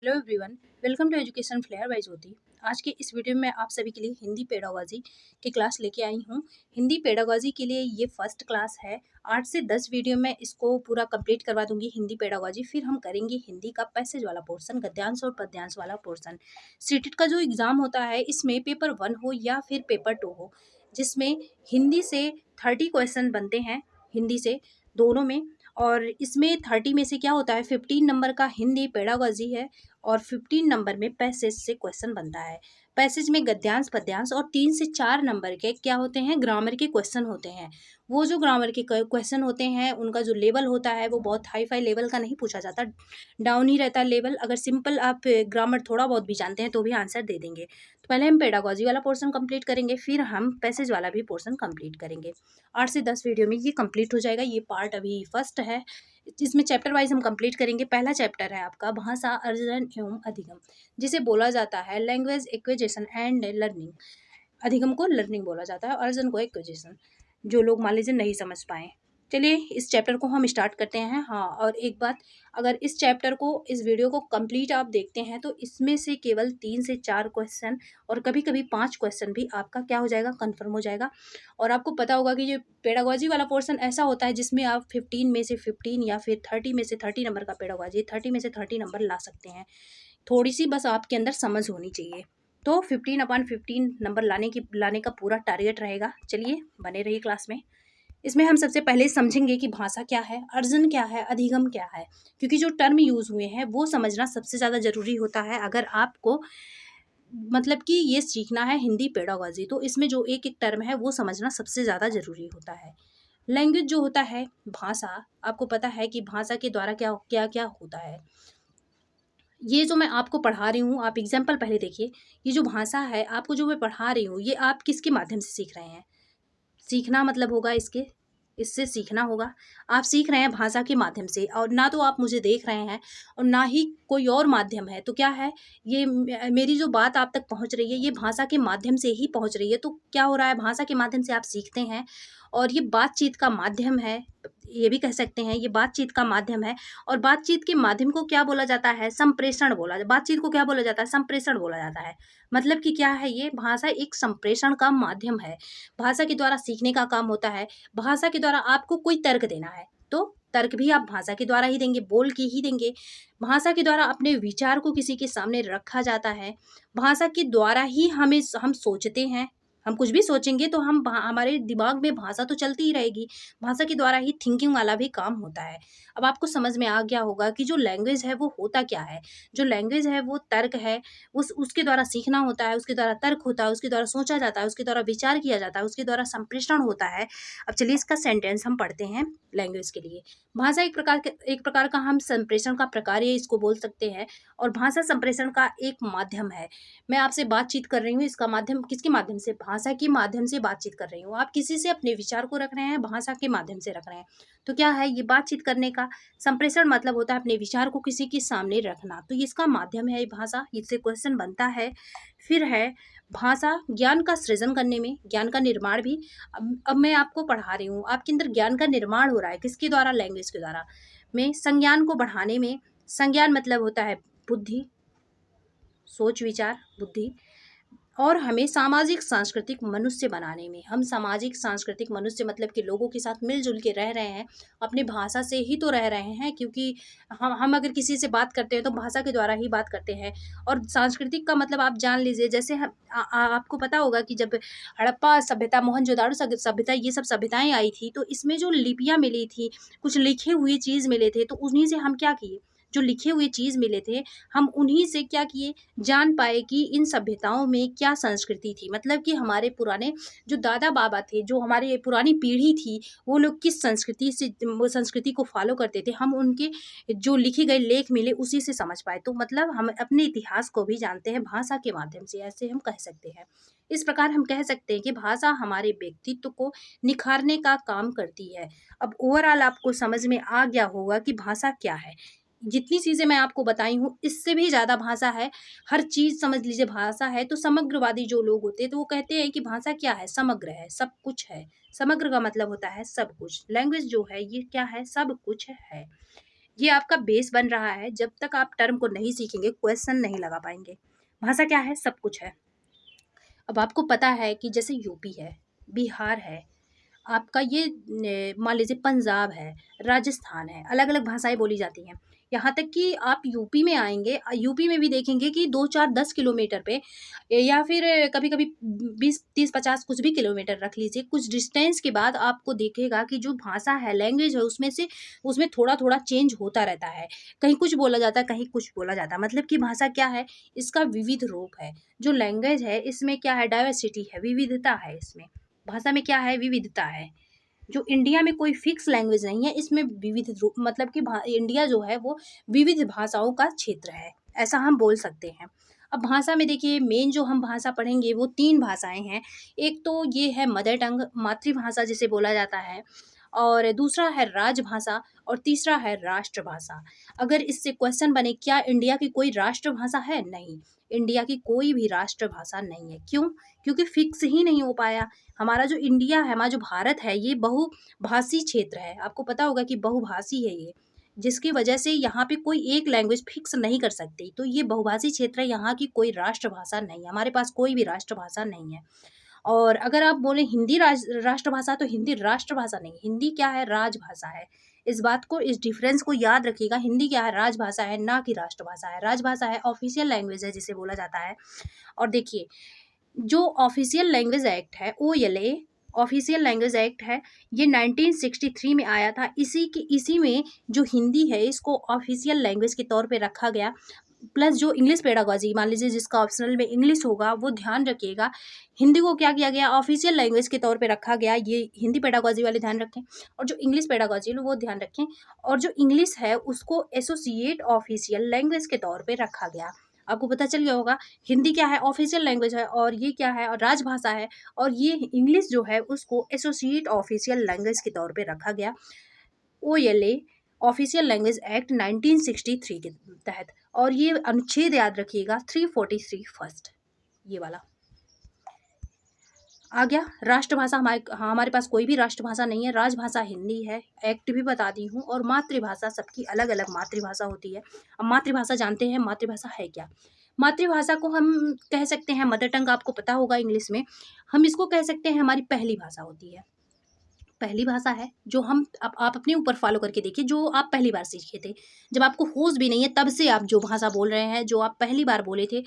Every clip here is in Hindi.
Hello everyone, welcome to education flair by Jyoti. आज के इस वीडियो में आप सभी के लिए हिंदी पेडागोजी की क्लास लेके आई हूँ। हिंदी पेडागोजी के लिए ये फर्स्ट क्लास है। 8 से 10 वीडियो में इसको पूरा कंप्लीट करवा दूंगी हिंदी पेडागोजी। फिर हम करेंगे हिंदी का पैसेज वाला पोर्शन, गद्यांश और पद्यांश वाला पोर्शन। सीटेट का जो एग्ज़ाम होता है इसमें पेपर 1 हो या फिर पेपर 2 हो, जिसमें हिंदी से 30 क्वेश्चन बनते हैं, हिंदी से दोनों में। और इसमें 30 में से क्या होता है, 15 नंबर का हिंदी पेडागोजी है और 15 नंबर में पैसेज से क्वेश्चन बनता है। पैसेज में गद्यांश पद्यांश और 3 से 4 नंबर के क्या होते हैं, ग्रामर के क्वेश्चन होते हैं। वो जो ग्रामर के क्वेश्चन होते हैं उनका जो लेवल होता है वो बहुत हाई फाई लेवल का नहीं पूछा जाता, डाउन ही रहता है लेवल। अगर सिंपल आप ग्रामर थोड़ा बहुत भी जानते हैं तो भी आंसर दे देंगे। तो पहले हम पेडागोजी वाला पोर्शन कंप्लीट करेंगे, फिर हम पैसेज वाला भी पोर्शन कंप्लीट करेंगे। 8 से 10 वीडियो में ये कंप्लीट हो जाएगा। ये पार्ट अभी फर्स्ट है, जिसमें चैप्टर वाइज हम कंप्लीट करेंगे। पहला चैप्टर है आपका भाषा, अर्जन एवं अधिगम, जिसे बोला जाता है लैंग्वेज एक्विजिशन एंड लर्निंग। अधिगम को लर्निंग बोला जाता है, अर्जन को एक्विजिशन। जो लोग मान लीजिए नहीं समझ पाए, चलिए इस चैप्टर को हम स्टार्ट करते हैं। हाँ, और एक बात, अगर इस चैप्टर को, इस वीडियो को कंप्लीट आप देखते हैं तो इसमें से केवल 3 से 4 क्वेश्चन और कभी कभी 5 क्वेश्चन भी आपका क्या हो जाएगा, कंफर्म हो जाएगा। और आपको पता होगा कि ये पेडागोजी वाला पोर्शन ऐसा होता है जिसमें आप 15 में से 15 या फिर 30 में से 30 नंबर का पेडागोजी, 30 में से 30 नंबर ला सकते हैं। थोड़ी सी बस आपके अंदर समझ होनी चाहिए। तो 15/15 नंबर लाने का पूरा टारगेट रहेगा। चलिए बने रहिए क्लास में। इसमें हम सबसे पहले समझेंगे कि भाषा क्या है, अर्जन क्या है, अधिगम क्या है। क्योंकि जो टर्म यूज़ हुए हैं वो समझना सबसे ज़्यादा ज़रूरी होता है। अगर आपको मतलब कि ये सीखना है हिंदी पेडागोजी, तो इसमें जो एक एक टर्म है वो समझना सबसे ज़्यादा ज़रूरी होता है। लैंग्वेज जो होता है, भाषा, आपको पता है कि भाषा के द्वारा क्या क्या क्या होता है। ये जो मैं आपको पढ़ा रही हूँ, आप एग्जाम्पल पहले देखिए। ये जो भाषा है आपको जो मैं पढ़ा रही हूँ, ये आप किसके माध्यम से सीख रहे हैं। सीखना मतलब होगा इससे सीखना होगा। आप सीख रहे हैं भाषा के माध्यम से, और ना तो आप मुझे देख रहे हैं और ना ही कोई और माध्यम है। तो क्या है, ये मेरी जो बात आप तक पहुंच रही है ये भाषा के माध्यम से ही पहुंच रही है। तो क्या हो रहा है, भाषा के माध्यम से आप सीखते हैं और ये बातचीत का माध्यम है। ये भी कह सकते हैं ये बातचीत का माध्यम है। और बातचीत के माध्यम को क्या बोला जाता है, संप्रेषण बोला। बातचीत को क्या बोला जाता है, संप्रेषण बोला जाता है। मतलब कि क्या है, ये भाषा एक संप्रेषण का माध्यम है। भाषा के द्वारा सीखने का काम होता है। भाषा के द्वारा आपको कोई तर्क देना है तो तर्क भी आप भाषा के द्वारा ही देंगे, बोल के ही देंगे। भाषा के द्वारा अपने विचार को किसी के सामने रखा जाता है। भाषा के द्वारा ही हम सोचते हैं। हम कुछ भी सोचेंगे तो हमारे दिमाग में भाषा तो चलती ही रहेगी। भाषा के द्वारा ही थिंकिंग वाला भी काम होता है। अब आपको समझ में आ गया होगा कि जो लैंग्वेज है वो होता क्या है। जो लैंग्वेज है वो तर्क है। उसके द्वारा सीखना होता है, उसके द्वारा तर्क होता है, उसके द्वारा सोचा जाता है, उसके द्वारा विचार किया जाता है, उसके द्वारा संप्रेषण होता है। अब चलिए इसका सेंटेंस हम पढ़ते हैं लैंग्वेज के लिए। भाषा एक प्रकार का हम संप्रेषण का प्रकार ये इसको बोल सकते हैं। और भाषा संप्रेषण का एक माध्यम है। मैं आपसे बातचीत कर रही हूँ, इसका माध्यम किसके माध्यम से, भाषा के माध्यम से बातचीत कर रही हूँ। आप किसी से अपने विचार को रख रहे हैं, भाषा के माध्यम से रख रहे हैं। तो क्या है, ये बातचीत करने का संप्रेषण मतलब होता है अपने विचार को किसी के सामने रखना। तो इसका माध्यम है भाषा, इससे क्वेश्चन बनता है। फिर है भाषा ज्ञान का सृजन करने में, ज्ञान का निर्माण भी। अब मैं आपको पढ़ा रही हूँ, आपके अंदर ज्ञान का निर्माण हो रहा है किसके द्वारा, लैंग्वेज के द्वारा। में संज्ञान को बढ़ाने में, संज्ञान मतलब होता है बुद्धि, सोच विचार बुद्धि। और हमें सामाजिक सांस्कृतिक मनुष्य बनाने में, हम सामाजिक सांस्कृतिक मनुष्य मतलब कि लोगों के साथ मिलजुल के रह रहे हैं। अपनी भाषा से ही तो रह रहे हैं, क्योंकि हम अगर किसी से बात करते हैं तो भाषा के द्वारा ही बात करते हैं। और सांस्कृतिक का मतलब आप जान लीजिए, जैसे आपको पता होगा कि जब हड़प्पा सभ्यता, मोहनजोदाड़ो सभ्यता, ये सब सभ्यताएं आई थी तो इसमें जो लिपियां मिली थी, कुछ लिखे हुए चीज़ मिले थे, तो उन्हीं से हम क्या किए, जो लिखे हुए चीज़ मिले थे हम उन्हीं से क्या किए, जान पाए कि इन सभ्यताओं में क्या संस्कृति थी। मतलब कि हमारे पुराने जो दादा बाबा थे, जो हमारी पुरानी पीढ़ी थी, वो लोग किस संस्कृति से, वो संस्कृति को फॉलो करते थे, हम उनके जो लिखे गए लेख मिले उसी से समझ पाए। तो मतलब हम अपने इतिहास को भी जानते हैं भाषा के माध्यम से, ऐसे हम कह सकते हैं। इस प्रकार हम कह सकते हैं कि भाषा हमारे व्यक्तित्व को निखारने का काम करती है। अब ओवरऑल आपको समझ में आ गया होगा कि भाषा क्या है। जितनी चीज़ें मैं आपको बताई हूँ इससे भी ज़्यादा भाषा है। हर चीज़ समझ लीजिए भाषा है। तो समग्रवादी जो लोग होते हैं तो वो कहते हैं कि भाषा क्या है, समग्र है, सब कुछ है। समग्र का मतलब होता है सब कुछ। लैंग्वेज जो है ये क्या है, सब कुछ है। ये आपका बेस बन रहा है। जब तक आप टर्म को नहीं सीखेंगे, क्वेश्चन नहीं लगा पाएंगे। भाषा क्या है? सब कुछ है। अब आपको पता है कि जैसे यूपी है, बिहार है, आपका ये मान लीजिए पंजाब है, राजस्थान है, अलग अलग भाषाएं बोली जाती हैं। यहाँ तक कि आप यूपी में आएंगे, यूपी में भी देखेंगे कि 2 4 10 किलोमीटर पे या फिर कभी कभी 20 30 50 कुछ भी किलोमीटर रख लीजिए, कुछ डिस्टेंस के बाद आपको देखेगा कि जो भाषा है, लैंग्वेज है, उसमें थोड़ा थोड़ा चेंज होता रहता है। कहीं कुछ बोला जाता है, कहीं कुछ बोला जाता है। मतलब कि भाषा क्या है? इसका विविध रूप है। जो लैंग्वेज है, इसमें क्या है? डाइवर्सिटी है, विविधता है। इसमें भाषा में क्या है? विविधता है। जो इंडिया में कोई फिक्स लैंग्वेज नहीं है, इसमें विविध रूप, मतलब कि इंडिया जो है वो विविध भाषाओं का क्षेत्र है, ऐसा हम बोल सकते हैं। अब भाषा में देखिए, मेन जो हम भाषा पढ़ेंगे वो 3 भाषाएं हैं। एक तो ये है मदर टंग, मातृभाषा जिसे बोला जाता है, और दूसरा है राजभाषा, और तीसरा है राष्ट्रभाषा। अगर इससे क्वेश्चन बने, क्या इंडिया की कोई राष्ट्रभाषा है? नहीं, इंडिया की कोई भी राष्ट्रभाषा नहीं है। क्यों? क्योंकि फिक्स ही नहीं हो पाया। हमारा जो इंडिया है, हमारा जो भारत है, ये बहुभाषी क्षेत्र है। आपको पता होगा कि बहुभाषी है ये, जिसकी वजह से यहाँ पे कोई एक लैंग्वेज फिक्स नहीं कर सकती। तो ये बहुभाषी क्षेत्र है, यहाँ की कोई राष्ट्रभाषा नहीं है, हमारे पास कोई भी राष्ट्रभाषा नहीं है। और अगर आप बोले हिंदी राष्ट्रभाषा, तो हिंदी राष्ट्रभाषा नहीं, हिंदी क्या है? राजभाषा है। इस बात को, इस डिफरेंस को याद रखिएगा। हिंदी क्या है? राजभाषा है, ना कि राष्ट्रभाषा है। राजभाषा है, ऑफिशियल लैंग्वेज है जिसे बोला जाता है। और देखिए, जो ऑफिशियल लैंग्वेज एक्ट है, OLA, ऑफिशियल लैंग्वेज एक्ट है, ये 1963 में आया था। इसी में जो हिंदी है, इसको ऑफिशियल लैंग्वेज के तौर पे रखा गया। प्लस जो इंग्लिश पेडागोजी, मान लीजिए जिसका ऑप्शनल में इंग्लिश होगा, वो ध्यान रखिएगा, हिंदी को क्या किया गया? ऑफिशियल लैंग्वेज के तौर पे रखा गया। ये हिंदी पेडागोजी वाले ध्यान रखें, और जो इंग्लिश पेडागोजी है वो ध्यान रखें। और जो इंग्लिश है, उसको एसोसिएट ऑफिशियल लैंग्वेज के तौर पे रखा गया। आपको पता चल गया होगा, हिंदी क्या है? ऑफिशियल लैंग्वेज है, और ये क्या है? और राजभाषा है। और ये इंग्लिश जो है, उसको एसोसिएट ऑफिशियल लैंग्वेज के तौर पे रखा गया। OLA, ऑफिशियल लैंग्वेज एक्ट 1963 के तहत। और ये अनुच्छेद याद रखिएगा, 343 फर्स्ट, ये वाला आ गया। राष्ट्रभाषा, हमारे पास कोई भी राष्ट्रभाषा नहीं है। राजभाषा हिंदी है, एक्ट भी बता दी हूँ। और मातृभाषा, सबकी अलग अलग मातृभाषा होती है। अब मातृभाषा जानते हैं, मातृभाषा है क्या? मातृभाषा को हम कह सकते हैं, मदर टंग आपको पता होगा इंग्लिश में, हम इसको कह सकते हैं हमारी पहली भाषा होती है। पहली भाषा है जो हम, आप अपने ऊपर फॉलो करके देखिए, जो आप पहली बार सीखे थे, जब आपको होश भी नहीं है, तब से आप जो भाषा बोल रहे हैं, जो आप पहली बार बोले थे,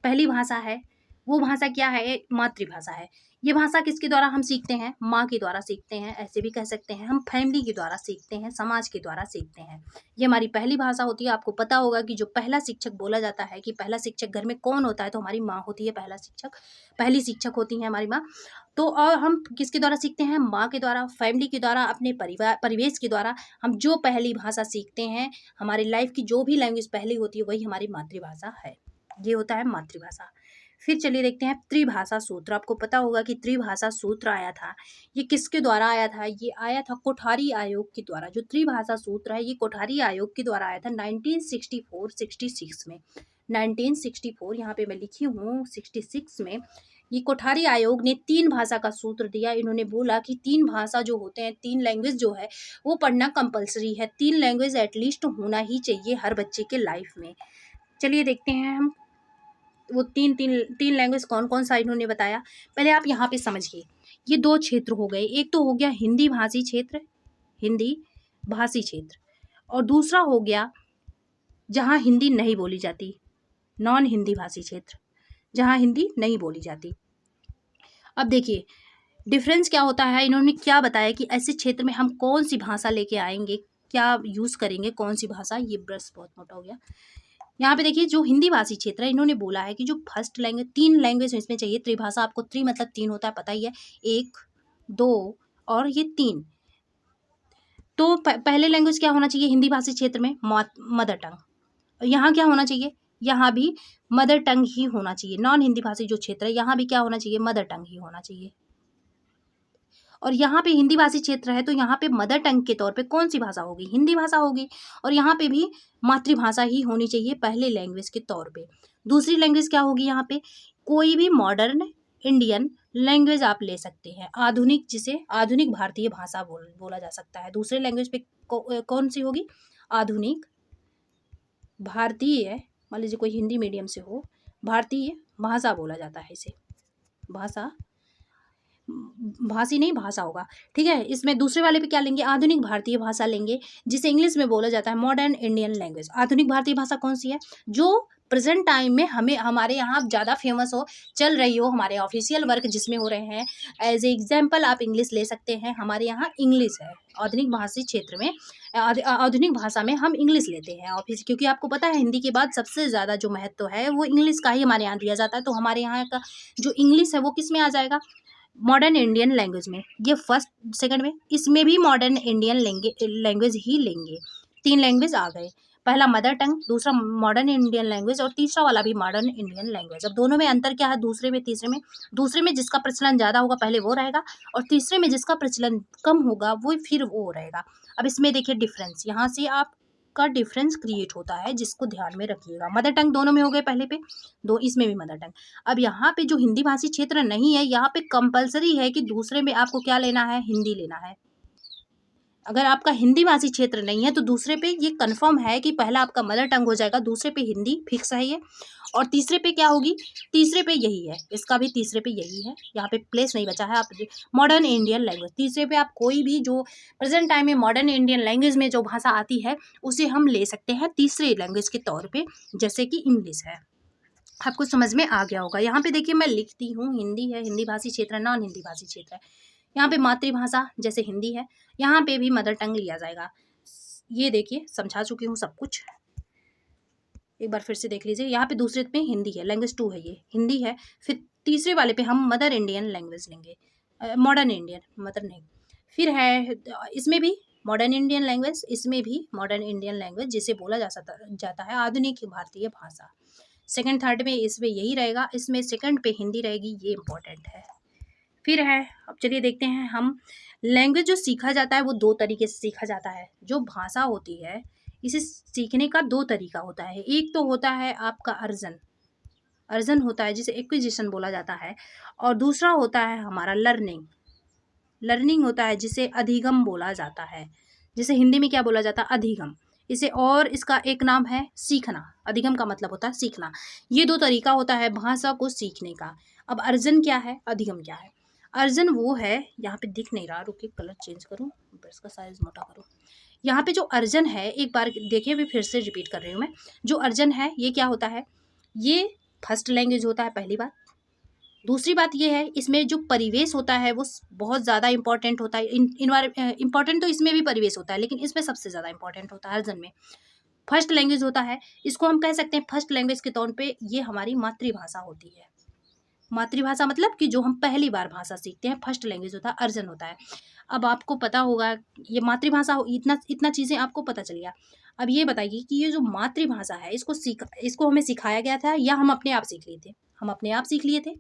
पहली भाषा है। वो भाषा क्या है? मातृभाषा है। ये भाषा किसके द्वारा हम सीखते हैं? माँ के द्वारा सीखते हैं, ऐसे भी कह सकते हैं। हम फैमिली के द्वारा सीखते हैं, समाज के द्वारा सीखते हैं। ये हमारी पहली भाषा होती है। आपको पता होगा कि जो पहला शिक्षक बोला जाता है, कि पहला शिक्षक घर में कौन होता है, तो हमारी माँ होती है पहला शिक्षक, पहली शिक्षक होती है हमारी माँ। तो और हम किसके द्वारा सीखते हैं? माँ के द्वारा, फैमिली के द्वारा, अपने परिवेश के द्वारा। हम जो पहली भाषा सीखते हैं, हमारी लाइफ की जो भी लैंग्वेज पहली होती है, वही हमारी मातृभाषा है। ये होता है मातृभाषा। फिर चलिए देखते हैं त्रिभाषा सूत्र। आपको पता होगा कि त्रिभाषा सूत्र आया था, ये किसके द्वारा आया था? ये आया था कोठारी आयोग के द्वारा। जो त्रिभाषा सूत्र है, ये कोठारी आयोग के द्वारा आया था 1964-66 में। 1964, यहाँ पे मैं लिखी हूँ 66 में। ये कोठारी आयोग ने 3 भाषा का सूत्र दिया। इन्होंने बोला कि 3 भाषा जो होते हैं, 3 लैंग्वेज जो है, वो पढ़ना कंपलसरी है। 3 लैंग्वेज एटलीस्ट होना ही चाहिए हर बच्चे के लाइफ में। चलिए देखते हैं हम, वो तीन लैंग्वेज कौन कौन सा इन्होंने बताया। पहले आप यहाँ पे समझिए, ये 2 क्षेत्र हो गए। एक तो हो गया हिंदी भाषी क्षेत्र, हिंदी भाषी क्षेत्र, और दूसरा हो गया जहाँ हिंदी नहीं बोली जाती, नॉन हिंदी भाषी क्षेत्र, जहाँ हिंदी नहीं बोली जाती। अब देखिए डिफरेंस क्या होता है। इन्होंने क्या बताया कि ऐसे क्षेत्र में हम कौन सी भाषा लेके आएंगे, क्या यूज़ करेंगे, कौन सी भाषा। ये ब्रश बहुत मोटा हो गया। यहाँ पे देखिए, जो हिंदी भाषी क्षेत्र है, इन्होंने बोला है कि जो फर्स्ट लैंग्वेज, 3 लैंग्वेज इसमें चाहिए। त्रिभाषा, आपको त्रि मतलब 3 होता है, पता ही है, 1 2 और ये 3। तो पहले लैंग्वेज क्या होना चाहिए हिंदी भाषी क्षेत्र में? Mother tongue. यहाँ क्या होना चाहिए? यहाँ भी मदर टंग ही होना चाहिए। नॉन हिंदी भाषी जो क्षेत्र है, यहाँ भी क्या होना चाहिए? मदर टंग ही होना चाहिए। और यहाँ पे हिंदी भाषी क्षेत्र है, तो यहाँ पे मदर टंग के तौर पे कौन सी भाषा होगी? हिंदी भाषा होगी। और यहाँ पे भी मातृभाषा ही होनी चाहिए पहले लैंग्वेज के तौर पे। दूसरी लैंग्वेज क्या होगी? यहाँ पे कोई भी मॉडर्न इंडियन लैंग्वेज आप ले सकते हैं, आधुनिक, जिसे आधुनिक भारतीय भाषा बोला जा सकता है। दूसरे लैंग्वेज पे कौन सी होगी? आधुनिक भारतीय, मान लीजिए कोई हिंदी मीडियम से हो, भारतीय भाषा बोला जाता है इसे। भाषा, भाषी नहीं भाषा होगा, ठीक है। इसमें दूसरे वाले पे क्या लेंगे, आधुनिक भारतीय भाषा लेंगे, जिसे इंग्लिश में बोला जाता है मॉडर्न इंडियन लैंग्वेज। आधुनिक भारतीय भाषा कौन सी है, जो प्रेजेंट टाइम में हमें हमारे यहाँ ज़्यादा फेमस हो, चल रही हो, हमारे ऑफिशियल वर्क जिसमें हो रहे हैं। एज ए एग्जाम्पल आप इंग्लिश ले सकते हैं, हमारे यहाँ इंग्लिश है। आधुनिक भाषी क्षेत्र में, आधुनिक भाषा में हम इंग्लिश लेते हैं ऑफिस, क्योंकि आपको पता है हिंदी के बाद सबसे ज़्यादा जो महत्व है वो इंग्लिश का ही हमारे यहाँ दिया जाता है। तो हमारे यहाँ का जो इंग्लिश है वो किस में आ जाएगा, मॉडर्न इंडियन लैंग्वेज में। ये फर्स्ट सेकंड में, इसमें भी मॉडर्न इंडियन लैंग्वेज ही लेंगे। 3 लैंग्वेज आ गए, पहला मदर टंग, दूसरा मॉडर्न इंडियन लैंग्वेज और तीसरा वाला भी मॉडर्न इंडियन लैंग्वेज। अब दोनों में अंतर क्या है, दूसरे में तीसरे में, दूसरे में जिसका प्रचलन ज़्यादा होगा पहले वो रहेगा, और तीसरे में जिसका प्रचलन कम होगा वो फिर वो रहेगा। अब इसमें देखिए डिफरेंस, यहाँ से आप का डिफरेंस क्रिएट होता है, जिसको ध्यान में रखिएगा। मदर टंग दोनों में हो गए पहले पे, दो इसमें भी मदर टंग। अब यहाँ पे जो हिंदी भाषी क्षेत्र नहीं है, यहाँ पे कंपलसरी है कि दूसरे में आपको क्या लेना है, हिंदी लेना है। अगर आपका हिंदी भाषी क्षेत्र नहीं है तो दूसरे पे ये कंफर्म है कि पहला आपका मदर टंग हो जाएगा, दूसरे पे हिंदी फिक्स है ये, और तीसरे पे क्या होगी, तीसरे पे यही है, इसका भी तीसरे पे यही है, यहाँ पे प्लेस नहीं बचा है। आप मॉडर्न इंडियन लैंग्वेज, तीसरे पे आप कोई भी जो प्रेजेंट टाइम में मॉडर्न इंडियन लैंग्वेज में जो भाषा आती है उसे हम ले सकते हैं तीसरे लैंग्वेज के तौर पे, जैसे कि इंग्लिश है। आपको समझ में आ गया होगा। यहाँ पे देखिए मैं लिखती हूँ हिंदी है, हिंदी भाषी क्षेत्र, नॉन हिंदी भाषी क्षेत्र है। यहाँ पे मातृभाषा जैसे हिंदी है, यहाँ पे भी मदर टंग लिया जाएगा। ये देखिए समझा चुकी हूँ सब कुछ, एक बार फिर से देख लीजिए। यहाँ पे दूसरे पे हिंदी है, लैंग्वेज 2 है, ये हिंदी है। फिर तीसरे वाले पे हम मदर इंडियन लैंग्वेज लेंगे, मॉडर्न इंडियन, मदर नहीं। फिर है इसमें भी मॉडर्न इंडियन लैंग्वेज, इसमें भी मॉडर्न इंडियन लैंग्वेज जिसे बोला जाता है आधुनिक भारतीय भाषा। सेकंड थर्ड में इसमें यही रहेगा, इसमें सेकंड पे हिंदी रहेगी, ये इंपॉर्टेंट है। फिर है, अब चलिए देखते हैं हम, लैंग्वेज जो सीखा जाता है वो 2 तरीके से सीखा जाता है। जो भाषा होती है इसे सीखने का 2 तरीका होता है। एक तो होता है आपका अर्जन, अर्जन होता है जिसे एक्विजिशन बोला जाता है, और दूसरा होता है हमारा लर्निंग, लर्निंग होता है जिसे अधिगम बोला जाता है। जिसे हिंदी में क्या बोला जाता है, अधिगम। इसे और इसका एक नाम है सीखना, अधिगम का मतलब होता है सीखना। ये 2 तरीका होता है भाषा को सीखने का। अब अर्जन क्या है, अधिगम क्या है। अर्जन वो है, यहाँ पे दिख नहीं रहा, रुकिए कलर चेंज करूँ, ब्रश का साइज मोटा करूँ। यहाँ पे जो अर्जन है, एक बार देखिए, भी फिर से रिपीट कर रही हूँ मैं। जो अर्जन है ये क्या होता है, ये फर्स्ट लैंग्वेज होता है, पहली बात। दूसरी बात ये है, इसमें जो परिवेश होता है वो बहुत ज़्यादा इंपॉर्टेंट होता है। इंपॉर्टेंट तो इसमें भी परिवेश होता है, लेकिन इसमें सबसे ज़्यादा इंपॉर्टेंट होता है अर्जन में। फर्स्ट लैंग्वेज होता है, इसको हम कह सकते हैं फर्स्ट लैंग्वेज के तौर पे ये हमारी मातृभाषा होती है। मातृभाषा मतलब कि जो हम पहली बार भाषा सीखते हैं, फर्स्ट लैंग्वेज होता है, अर्जन होता है। अब आपको पता होगा ये मातृभाषा, इतना चीज़ें आपको पता चल गया। अब ये बताइए कि ये जो मातृभाषा है इसको हमें सिखाया गया था या हम अपने आप सीख लिए थे। हम अपने आप सीख लिए थे,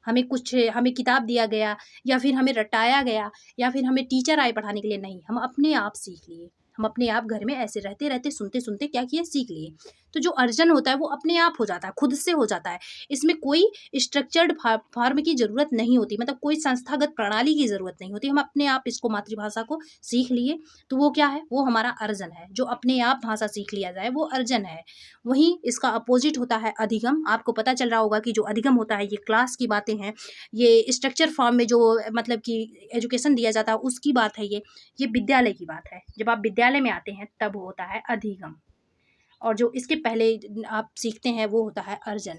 हमें किताब दिया गया, या फिर हमें रटाया गया, या फिर हमें टीचर आए पढ़ाने के लिए, नहीं, हम अपने आप सीख लिए। हम अपने आप घर में ऐसे रहते रहते सुनते सुनते क्या किए, सीख लिए। तो जो अर्जन होता है वो अपने आप हो जाता है, खुद से हो जाता है। इसमें कोई स्ट्रक्चर्ड फॉर्म की ज़रूरत नहीं होती, मतलब कोई संस्थागत प्रणाली की ज़रूरत नहीं होती। हम अपने आप इसको मातृभाषा को सीख लिए, तो वो क्या है, वो हमारा अर्जन है। जो अपने आप भाषा सीख लिया जाए वो अर्जन है। वहीं इसका अपोजिट होता है अधिगम। आपको पता चल रहा होगा कि जो अधिगम होता है ये क्लास की बातें हैं, ये स्ट्रक्चर फॉर्म में जो मतलब कि एजुकेशन दिया जाता है उसकी बात है, ये विद्यालय की बात है। जब आप विद्यालय में आते हैं तब होता है अधिगम, और जो इसके पहले आप सीखते हैं वो होता है अर्जन।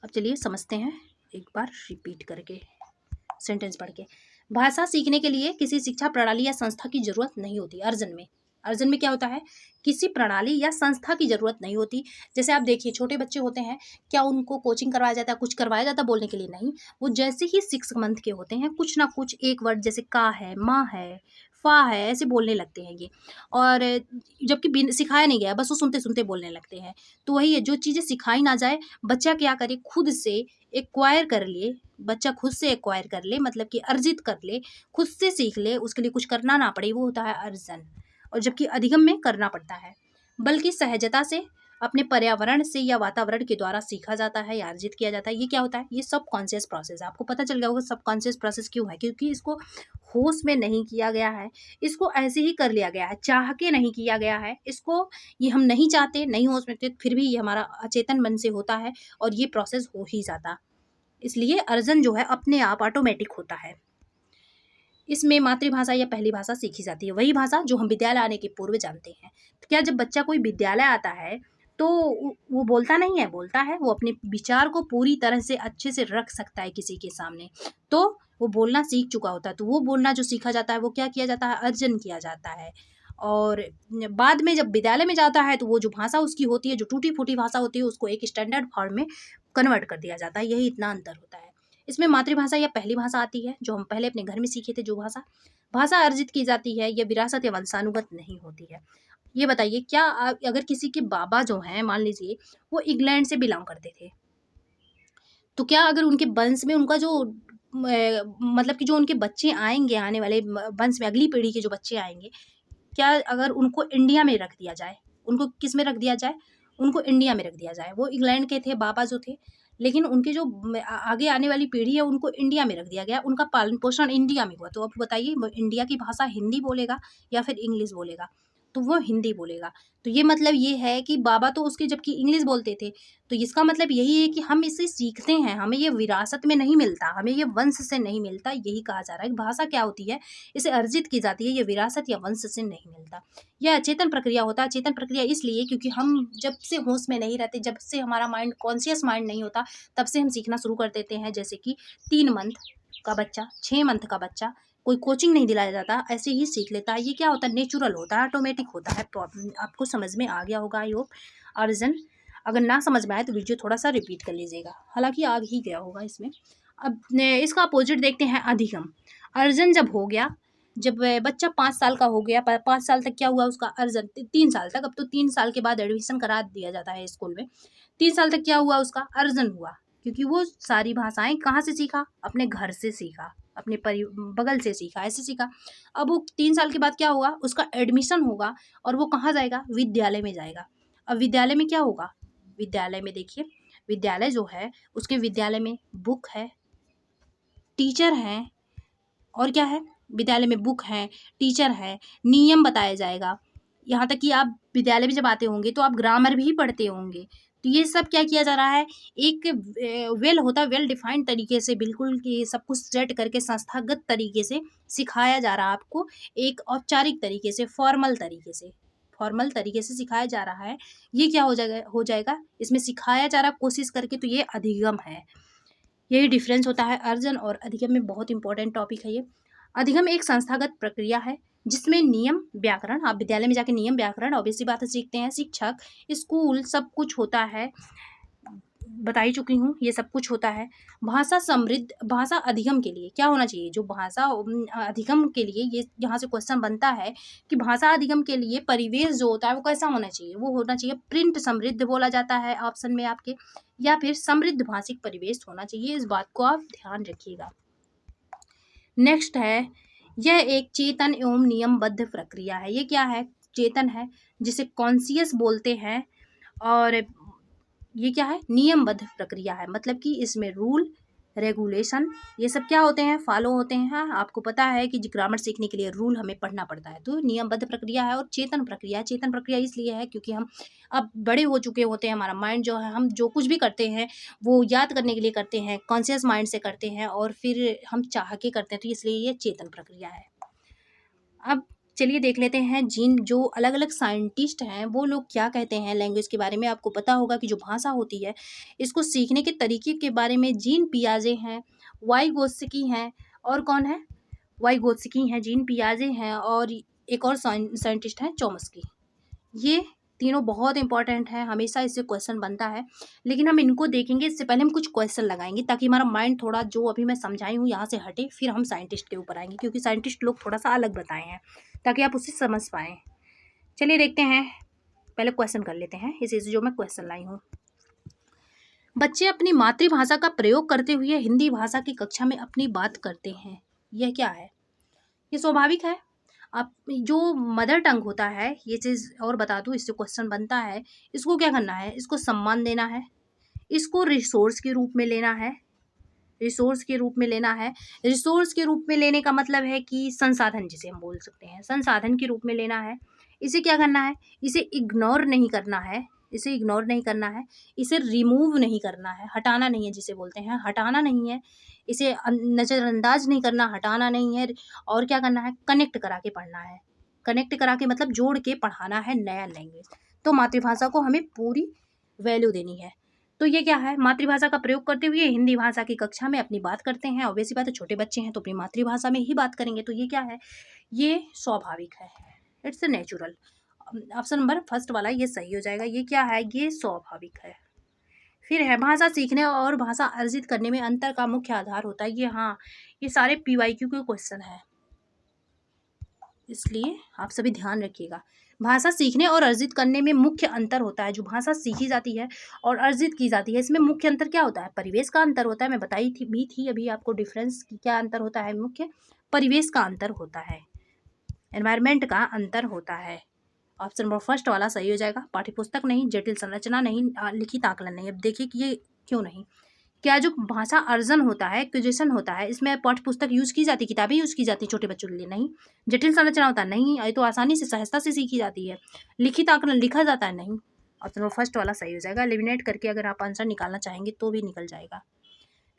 अब चलिए समझते हैं एक बार रिपीट करके, सेंटेंस पढ़ के। भाषा सीखने के लिए किसी शिक्षा प्रणाली या संस्था की जरूरत नहीं होती। अर्जन में क्या होता है, किसी प्रणाली या संस्था की जरूरत नहीं होती। जैसे आप देखिए छोटे बच्चे होते हैं, क्या उनको कोचिंग करवाया जाता है, कुछ करवाया जाता है बोलने के लिए, नहीं। वो जैसे ही 6 मंथ के होते हैं कुछ ना कुछ एक वर्ड, जैसे का है, माँ है, फा है, ऐसे बोलने लगते हैं ये। और जबकि सिखाया नहीं गया, बस वो सुनते सुनते बोलने लगते हैं। तो वही है, जो चीज़ें सिखाई ना जाए, बच्चा क्या करे, खुद से एक्वायर कर ले, बच्चा खुद से एक्वायर कर ले, मतलब कि अर्जित कर ले, खुद से सीख ले, उसके लिए कुछ करना ना पड़े, वो होता है अर्जन। और जबकि अधिगम में करना पड़ता है, बल्कि सहजता से अपने पर्यावरण से या वातावरण के द्वारा सीखा जाता है या अर्जित किया जाता है। ये क्या होता है, ये सब कॉन्शियस प्रोसेस है। आपको पता चल गया होगा सब कॉन्शियस प्रोसेस क्यों है, क्योंकि इसको होश में नहीं किया गया है, इसको ऐसे ही कर लिया गया है, चाह के नहीं किया गया है, इसको ये हम नहीं चाहते, नहीं होश में थे, फिर भी ये हमारा अचेतन मन से होता है और ये प्रोसेस हो ही जाता। इसलिए अर्जन जो है अपने आप ऑटोमेटिक होता है। इसमें मातृभाषा या पहली भाषा सीखी जाती है, वही भाषा जो हम विद्यालय आने के पूर्व जानते हैं। तो क्या जब बच्चा कोई विद्यालय आता है तो वो बोलता नहीं है, बोलता है, वो अपने विचार को पूरी तरह से अच्छे से रख सकता है किसी के सामने, तो वो बोलना सीख चुका होता है। तो वो बोलना जो सीखा जाता है वो क्या किया जाता है, अर्जन किया जाता है। और बाद में जब विद्यालय में जाता है तो वो जो भाषा उसकी होती है, जो टूटी फूटी भाषा होती है, उसको एक स्टैंडर्ड फॉर्म में कन्वर्ट कर दिया जाता है। यही इतना अंतर होता है। इसमें मातृभाषा या पहली भाषा आती है, जो हम पहले अपने घर में सीखे थे, जो भाषा भाषा अर्जित की जाती है, यह विरासत या वंशानुगत नहीं होती है। ये बताइए, क्या अगर किसी के बाबा जो हैं, मान लीजिए वो इंग्लैंड से बिलोंग करते थे, तो क्या अगर उनके वंश में उनका जो मतलब कि जो उनके बच्चे आएंगे, आने वाले वंश में अगली पीढ़ी के जो बच्चे आएंगे, क्या अगर उनको इंडिया में रख दिया जाए, उनको किस में रख दिया जाए, उनको इंडिया में रख दिया जाए, वो इंग्लैंड के थे बाबा जो थे, लेकिन उनके जो आगे आने वाली पीढ़ी है उनको इंडिया में रख दिया गया, उनका पालन पोषण इंडिया में हुआ, तो अब बताइए वो इंडिया की भाषा हिंदी बोलेगा या फिर इंग्लिश बोलेगा, तो वो हिंदी बोलेगा। तो ये मतलब ये है कि बाबा तो उसके जबकि इंग्लिश बोलते थे, तो इसका मतलब यही है कि हम इसे सीखते हैं, हमें ये विरासत में नहीं मिलता, हमें ये वंश से नहीं मिलता। यही कहा जा रहा है कि भाषा क्या होती है, इसे अर्जित की जाती है, ये विरासत या वंश से नहीं मिलता। यह अचेतन प्रक्रिया होता है। अचेतन प्रक्रिया इसलिए क्योंकि हम जब से होश में नहीं रहते, जब से हमारा माइंड कॉन्शियस माइंड नहीं होता, तब से हम सीखना शुरू कर देते हैं। जैसे कि 3 मंथ का बच्चा, 6 मंथ का बच्चा, कोई कोचिंग नहीं दिलाया जाता, ऐसे ही सीख लेता है। ये क्या होता है, नेचुरल होता है, ऑटोमेटिक होता है। आपको समझ में आ गया होगा आई होप। अर्जन अगर ना समझ में आए तो वीडियो थोड़ा सा रिपीट कर लीजिएगा, हालांकि आ ही गया होगा इसमें। अब इसका अपोजिट देखते हैं, अधिगम। अर्जन जब हो गया, जब बच्चा 5 साल का हो गया, 5 साल तक क्या हुआ उसका अर्जन, 3 साल तक, अब तो 3 साल के बाद एडमिशन करा दिया जाता है स्कूल में। 3 साल तक क्या हुआ उसका अर्जन हुआ, क्योंकि वो सारी भाषाएं कहाँ से सीखा, अपने घर से सीखा, अपने बगल से सीखा, ऐसे सीखा। अब वो 3 साल के बाद क्या होगा, उसका एडमिशन होगा और वो कहाँ जाएगा, विद्यालय में जाएगा। अब विद्यालय में क्या होगा, विद्यालय में देखिए, विद्यालय जो है उसके विद्यालय में बुक है, टीचर हैं, और क्या है, विद्यालय में बुक है, टीचर है, नियम बताया जाएगा। यहाँ तक कि आप विद्यालय में जब आते होंगे तो आप ग्रामर भी पढ़ते होंगे। तो ये सब क्या किया जा रहा है, एक वेल होता है, वेल डिफाइंड तरीके से, बिल्कुल कि सब कुछ सेट करके संस्थागत तरीके से सिखाया जा रहा है आपको, एक औपचारिक तरीके से, फॉर्मल तरीके से सिखाया जा रहा है। ये क्या हो जाएगा, इसमें सिखाया जा रहा कोशिश करके, तो ये अधिगम है। यही डिफरेंस होता है अर्जन और अधिगम में। बहुत इंपॉर्टेंट टॉपिक है ये। अधिगम एक संस्थागत प्रक्रिया है जिसमें नियम, व्याकरण, आप विद्यालय में जाके नियम, व्याकरण ऑब्वियसली बात है सीखते हैं, शिक्षक, स्कूल, सब कुछ होता है, बता ही चुकी हूँ, ये सब कुछ होता है। भाषा समृद्ध, भाषा अधिगम के लिए क्या होना चाहिए, जो भाषा अधिगम के लिए, ये यहाँ से क्वेश्चन बनता है कि भाषा अधिगम के लिए परिवेश जो होता है वो कैसा होना चाहिए, वो होना चाहिए प्रिंट समृद्ध बोला जाता है ऑप्शन में आपके, या फिर समृद्ध भाषिक परिवेश होना चाहिए। इस बात को आप ध्यान रखिएगा। नेक्स्ट है, यह एक चेतन एवं नियमबद्ध प्रक्रिया है। ये क्या है, चेतन है, जिसे कॉन्शियस बोलते हैं, और ये क्या है, नियमबद्ध प्रक्रिया है, मतलब कि इसमें रूल रेगुलेशन ये सब क्या होते हैं, फॉलो होते हैं। हाँ, आपको पता है कि ग्रामर सीखने के लिए रूल हमें पढ़ना पड़ता है, तो नियमबद्ध प्रक्रिया है। और चेतन प्रक्रिया, चेतन प्रक्रिया इसलिए है क्योंकि हम अब बड़े हो चुके होते हैं, हमारा माइंड जो है, हम जो कुछ भी करते हैं वो याद करने के लिए करते हैं, कॉन्शियस माइंड से करते हैं, और फिर हम चाह के करते हैं, तो इसलिए ये चेतन प्रक्रिया है। अब चलिए देख लेते हैं, जिन जो अलग अलग साइंटिस्ट हैं वो लोग क्या कहते हैं लैंग्वेज के बारे में। आपको पता होगा कि जो भाषा होती है इसको सीखने के तरीके के बारे में जीन पियाजे हैं, वाइगोत्स्की हैं, और कौन है, वाइगोत्स्की हैं, जीन पियाजे हैं, और एक और साइंटिस्ट हैं चॉम्स्की। ये तीनों बहुत इंपॉर्टेंट है, हमेशा इससे क्वेश्चन बनता है, लेकिन हम इनको देखेंगे इससे पहले हम कुछ क्वेश्चन लगाएंगे ताकि हमारा माइंड थोड़ा जो अभी मैं समझाई हूँ यहाँ से हटे, फिर हम साइंटिस्ट के ऊपर आएंगे, क्योंकि साइंटिस्ट लोग थोड़ा सा अलग बताए हैं ताकि आप उसे समझ पाएँ। चलिए देखते हैं, पहले क्वेश्चन कर लेते हैं इसी से जो मैं क्वेश्चन लाई हूँ। बच्चे अपनी मातृभाषा का प्रयोग करते हुए हिंदी भाषा की कक्षा में अपनी बात करते हैं, यह क्या है, ये स्वाभाविक है। आप जो मदर टंग होता है, ये चीज़ और बता दूँ, इससे क्वेश्चन बनता है, इसको क्या करना है, इसको सम्मान देना है, इसको रिसोर्स के रूप में लेना है, रिसोर्स के रूप में लेना है। रिसोर्स के रूप में लेने का मतलब है कि संसाधन, जिसे हम बोल सकते हैं, संसाधन के रूप में लेना है। इसे क्या करना है, इसे इग्नोर नहीं करना है, इसे इग्नोर नहीं करना है, इसे रिमूव नहीं करना है, हटाना नहीं है, जिसे बोलते हैं हटाना नहीं है, इसे नज़रअंदाज नहीं करना, हटाना नहीं है। और क्या करना है, कनेक्ट करा के पढ़ना है। कनेक्ट करा के मतलब जोड़ के पढ़ाना है नया लैंग्वेज। तो मातृभाषा को हमें पूरी वैल्यू देनी है। तो ये क्या है, मातृभाषा का प्रयोग करते हुए हिंदी भाषा की कक्षा में अपनी बात करते हैं। ऑब्वियस सी बात है, छोटे बच्चे हैं तो अपनी मातृभाषा में ही बात करेंगे। तो ये क्या है, ये स्वाभाविक है, it's natural. Option number first वाला ये सही हो जाएगा। ये क्या है, ये स्वाभाविक है। फिर है, भाषा सीखने और भाषा अर्जित करने में अंतर का मुख्य आधार होता है। ये हाँ, ये सारे PYQ के क्वेश्चन है, इसलिए आप सभी ध्यान रखिएगा। भाषा सीखने और अर्जित करने में मुख्य अंतर होता है। जो भाषा सीखी जाती है और अर्जित की जाती है, इसमें मुख्य अंतर क्या होता है, परिवेश का अंतर होता है। मैं बताई थी अभी आपको डिफरेंस की, क्या अंतर होता है, मुख्य परिवेश का अंतर होता है, एनवायरमेंट का अंतर होता है। ऑप्शन नंबर फर्स्ट वाला सही हो जाएगा। पाठ्यपुस्तक नहीं, जटिल संरचना नहीं, लिखित आकलन नहीं। अब देखिए कि ये क्यों नहीं। क्या जो भाषा अर्जन होता है, एक्विजिशन होता है, इसमें पाठ्य पुस्तक यूज़ की जाती है, किताबें यूज़ की जाती है छोटे बच्चों के लिए, नहीं। जटिल संरचना होता है, नहीं, ये तो आसानी से सहजता से सीखी जाती है। लिखित आकलन लिखा जाता है, नहीं। ऑप्शन नंबर फर्स्ट वाला सही हो जाएगा। एलिमिनेट करके अगर आप आंसर निकालना चाहेंगे तो भी निकल जाएगा।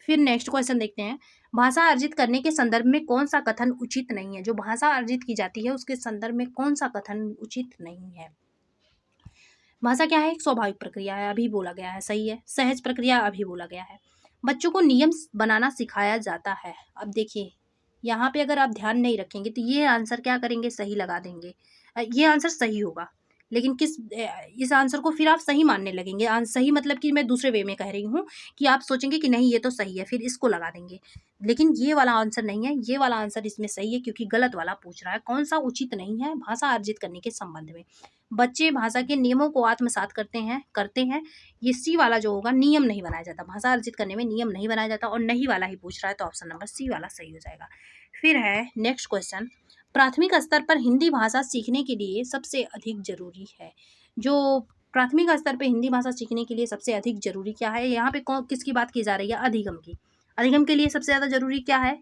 फिर नेक्स्ट क्वेश्चन देखते हैं, भाषा अर्जित करने के संदर्भ में कौन सा कथन उचित नहीं है। जो भाषा अर्जित की जाती है उसके संदर्भ में कौन सा कथन उचित नहीं है। भाषा क्या है, एक स्वाभाविक प्रक्रिया है, अभी बोला गया है, सही है। सहज प्रक्रिया, अभी बोला गया है। बच्चों को नियम बनाना सिखाया जाता है। अब देखिए यहाँ पे अगर आप ध्यान नहीं रखेंगे तो ये आंसर क्या करेंगे, सही लगा देंगे। ये आंसर सही होगा, लेकिन इस आंसर को फिर आप सही मानने लगेंगे। सही मतलब कि मैं दूसरे वे में कह रही हूँ कि आप सोचेंगे कि नहीं ये तो सही है, फिर इसको लगा देंगे। लेकिन ये वाला आंसर नहीं है, ये वाला आंसर इसमें सही है, क्योंकि गलत वाला पूछ रहा है। कौन सा उचित नहीं है भाषा अर्जित करने के संबंध में। बच्चे भाषा के नियमों को आत्मसात करते हैं। ये सी वाला जो होगा, नियम नहीं बनाया जाता, भाषा अर्जित करने में नियम नहीं बनाया जाता, और नहीं वाला ही पूछ रहा है, तो ऑप्शन नंबर सी वाला सही हो जाएगा। फिर है नेक्स्ट क्वेश्चन, प्राथमिक स्तर पर हिंदी भाषा सीखने के लिए सबसे अधिक जरूरी है। जो प्राथमिक स्तर पर हिंदी भाषा सीखने के लिए सबसे अधिक जरूरी क्या है, यहाँ पे किसकी बात की जा रही है, अधिगम की। अधिगम के लिए सबसे ज़्यादा जरूरी क्या है,